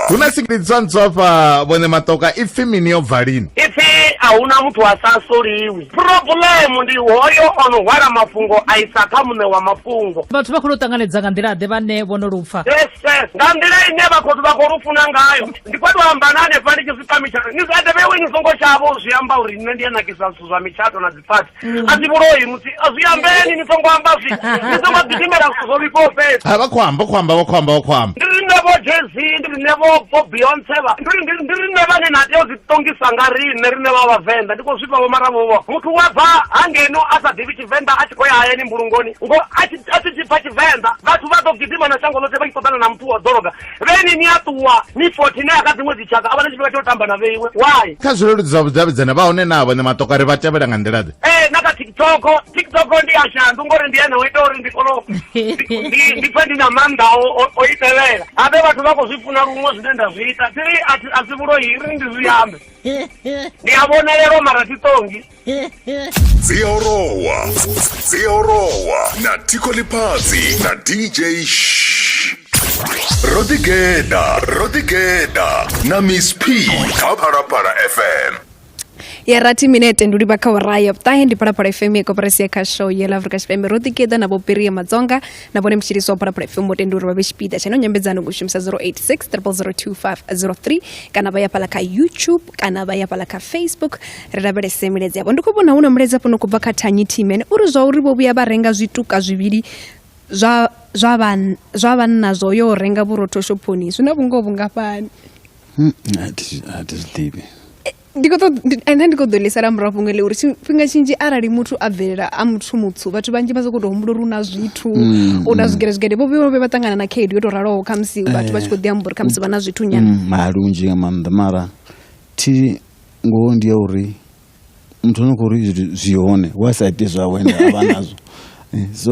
Kuna sikilidzanzo hapa bwana Matoka ifi mini yo valini. Ifi hauna mtu asasoliwi. Problemu ndi hoyo onohwala mafungo aisaka mune wa mafungo. Vhathu vha khou ṱanganedza nga nḓila ḓe vhane vhono lufa. Yes. Nga nḓila ine vhakhotsi vha khou lufuna ngayo. Ndi kwati amba nane fani tshifika mitshato. Ni zwa debe weni songo tshavho zwi amba uri nne ndi anakisa zwithu zwa mitshato na dziphathi. Azivhuloyi musi aziyambeni ni songo amba zwi. Ni songo ḓitimela zwithu zwo vhipo fhedzi. Ha vha khwamba. Ndiri nevo Jay-Z, ndiri nevo Beyonce va. Ndiri nevane na teo zitongisa nga rine rine va Vavenda. Ndiko zvipa vo mara vovo. Muthu wa bva hangeno asa divi Tshivenda a tshi khou ya hayani mbulungoni. Ngo a tshi tshipha Tshivenda. Vhathu vha ḓo gidima na shango ḽoṱhe vha tshi ṱoḓana na muthu wa ḓoroga. Vheni ni a ṱuwa ni 49 ka dziṅwe dzitshaka. A vha na tshifhinga tsha u tamba na vheiwe. Why? Kha zwileludzi zwa vhudavhidzani vha hone na bwana Matoka ri vha tevhela nga nḓila ḓe. Na kha TikTok ndi a shandu ngori ndi ene o ita uri ndi kono ndi pfe ndi na maanḓa o itelela. Abe vhathu vha khou zwifuna luṅwe zwine nda zwi ita. Tiri a si vhuloyi ri ndi zwi ambe. Ndi a vhona lero mara titongi. Dziorowa na Tiko Liphatsi na DJ Rodigeda na Miss P. Phalaphala FM. Ya rati minute nduri baka waraya tahe ndi Phalaphala FM ya koperasi ya show ya Africa FM Rodigeda na Berea Madzonga na bone mchiriso wa Phalaphala FM motenduri babishipida chano nyambedzano kushumisa 086 kana vaya pala ka YouTube kana vaya pala ka Facebook rirabele semelezi yabo ndikubona una muleza pono kubva ka Tanyi Timene uri zwa uri bobuya barenga zwituka zwivili zwa vanna zwo yo renga vhurotho shophoni zwina vhungo vhungafhani. Atizdibe ndiko ḓolisela murahu fhungo ḽe uri tshifhinga tshinzhi arali muthu a bvelela a muthu mutsu vhathu vhanzhi vha sokou tou humbula uri una zwithu una zwigedezwigede vho vhe vha ṱangana na khaedu yo tou raloho kha musi vhathu vha tshi khou ḓi amba uri kha musi vha na zwithu nyana malunzhi nga maanḓa mara thi ngoho ndi ya uri muthu ono khou ri zwi hone wa sa ite zwawe nda a vha nazwo so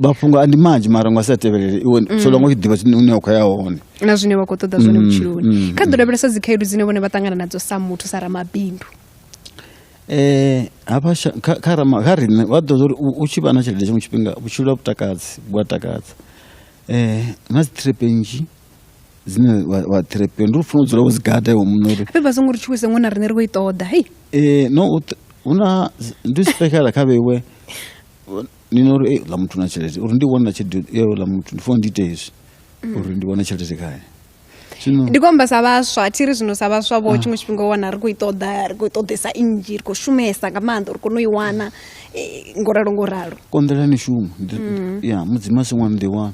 mafhungo andi manzhi mara nga sa tevhelele iwe so longo ḓivha zwine une khou ya hone na zwine wa khou ṱoḓa zwone vhutshiloni kha ḓo lavhelesa dzi khaedu dzine vhone vha ṱangana nadzo sa muthu sa Ramabindu. Hafha kha riṋe wa ḓo uri u tshi vha na tshelede tshiṅwe tshifhinga vhutshilo vhutakadzi vhu a takadza na trepenji zine wa trepe ndo funa dzula uzigada wa munori ape bazonguri chuwese ngona rine rwo itoda hey no una ndo spekala kabewe ninori la mtu na chelete uri ndi wona chedu la mtu ndifo details uri ndi wona chelete kaya ndikomba sabaswa tiri zvino sabaswa bo chimwe chipingo wana riko itodesa inji riko shumesa ngamando riko noiwana ngoraro kondelani shumu ya mudzima semwana ndewana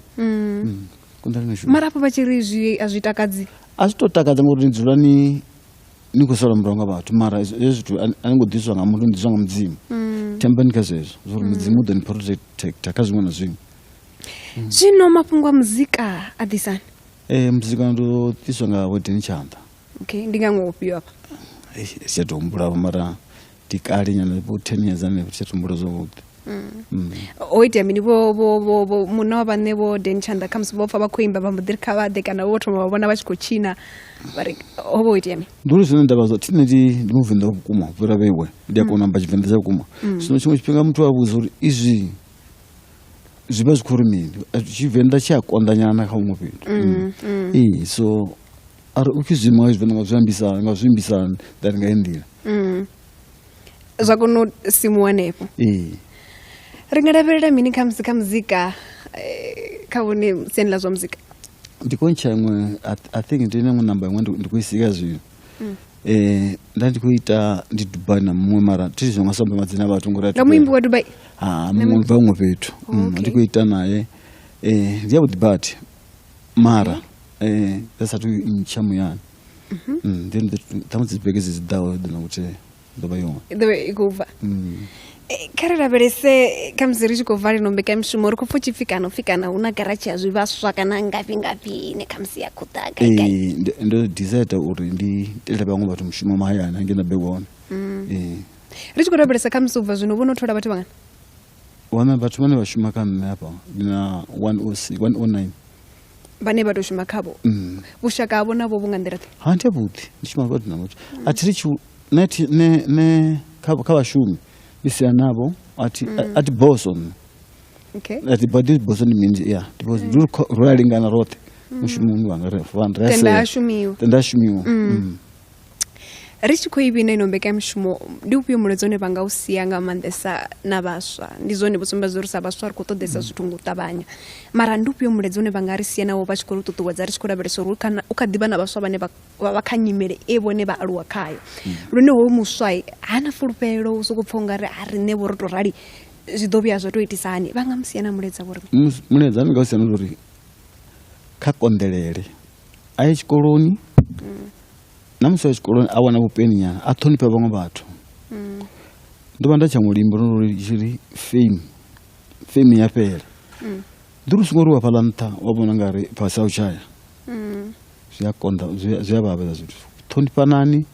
kondelani shumu mara apa pachiri azvitakadzi azvitotakadza ngoti ndidzula nikusala murongo abantu mara ezvitu anengodhiswa ngamuntu ndiswa ngamudzimu tembanika zvezvo zori mudzimu then protect akazvimwana zvimwe zvino mapungwa muzika adisani muzika ndo tiswa nga wedeni chanda okay ndingangopiwa apa siatombula mara tikali nyana po 10 years ane siatombula zokuti oite amini bo muna vane vo den chanda comes bo fa bakuimba bamudirika bade kana woto mabona bachikochina bari obo oite amini nduri zvino ndabazo tineti ndimovenda kukuma vera bewe ndiyakona mbachivenda zakuma zvino chimwe chipinga mtu abuzuri izvi zviba zvikurumini chivenda chakondanyana kaumwe pedu so ari ukizvimwa zvivenda ngazvimbisana ndaringaendira zvakunosimuwa nepo ringareverera mini kamuzika kaone senla zwa muzika ndikoncha imwe I think ndine namba imwe ndikuisika zvino ndandikuita ndiDubai namumwe mara tizvongasamba madzina abantu ngorati ngamuimbi wa Dubai mumwe vamwe petu ndikuita naye ndiyabudibati mara zasatu inchamu yani then tamudzibhekezi zidawo dina kuti ndoba yomwe ndoba ikuva karera verese kamziri chikovhari nombeka mshumo uri kufuchifikana una garachi yazvivaswa kana ngapi nekamsi yakutaka ndo decide uri nditele vamwe vatu mushumo mahayana ngena bewona richikoreberesa kamsubva zvino vonotora vati vangana wana vatu vane vashuma kanne apa na 109 vane vatoshuma kavo vushaka avo navo vungandirati handiabuti ndishuma vatu namoto atirichu ne kavashumi isya nabo ati boson ati badi boson means because rolingana rote mushumuni wanga refanda tendashumiwa richikoivina inombeka mishumo ndiupiwo muledzone vangausiya mandesa navaswa ndizone vusumba zorisa vaswa rikutodesa zvitunguta vanya mara ndiupiwo muledzone vangarisiya navo vachikoro tutuwadza richikoravereso kana ukadhibana vaswa vane vakanyimere evone vaaluwa kayo lune wo muswai hana fulupelo usokupfonga ri ari nevo rotorali zvidovya zvotoitisani vangamusiyana muledza vori muledza anongausiyana lori kakondelere aye chikoloni namusi wachikoloni awana vupeni nyana athonipa vamwe vatu ndova ndachamulimbo ronori chiri fame yapera ndiri usingoriwa palanta wavona ngari pasauchaya zviyakonda zviyavaveza zvitu thonipanani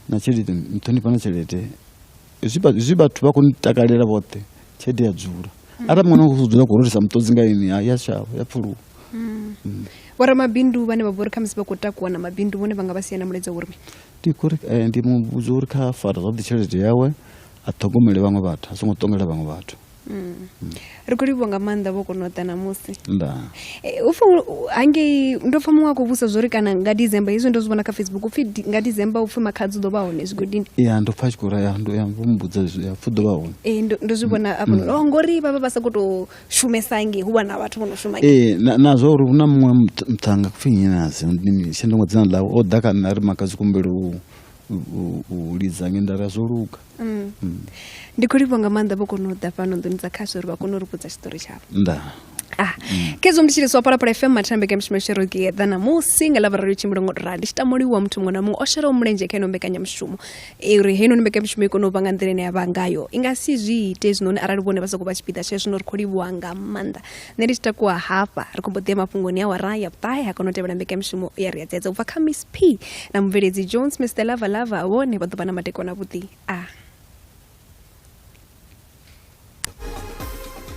nachelete mthonipana chelete zvibatu vakunitakalira vote chete yadzura ata mwana kusudzula kurotesa mutodzingaini yashava yapfuruwa Ramabindu vane vavori kamisi vakotakuwa na mabindu vone vanga vasiyana muledza urimi ndimubudza uri kafara zvakuti chelete yawe athogomele vamwe vatu asingotongela vamwe vatu rikurivonga manda vokonota namusi nda hange ndofama wako vusa zvori kana ngadizemba izvo ndozvivona kafacebook ufi ngadizemba ufi makhadzi dovhaone zvigodini ndopa chikora yambomubudza yafudo vahone ndozvivona apo ngori vava vasa kutoshumesange huva na vatu vonoshuma nazvo uri una mumwe mtanga kufinyinazi shandongodzina lavo odhaka nari makazi kumberi ulidza ngendara zvoruka ndikurivonga manda vokonodha pano ndonidza khasvo ri vakonoripudza chitori chavo nda kezo mdichiriswa parapara fm matambeka mshimashero gedha namusi ngalava rari chimurongo randi chitamuliwa mtu mwana mungu oshera umulenje kainombeka nyamshumo iri heno nombeka mshumo ikonobanga ndirene yavangayo ingasi zviite zvinoni ararivone vasa kuva chipita chezvinorikholiwa ngamanda nerichitakuwa hapa rikumbodhema mapungoni awaraya paya akanotevera mbeka mshumo yari dzedza ubva kamis p namubveredzi jones mr lava awone vadhopana matekona vuti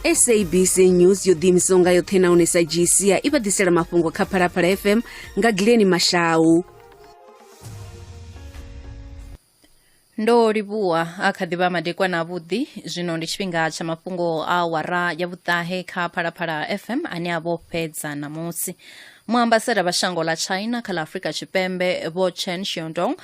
SABC News yodhimisonga yothena unesajisia ivadhisela mafungo kha Phalaphala FM nga Gileni Mashau ndo libuwa akhadiba madekwana abudhi zvino ndi chipinga cha mafhungo a wara ya vutahe kha phalaphala FM ane abopedza namusi muambasada va shango la China khala Africa Chipembe Bo Chen Xiondong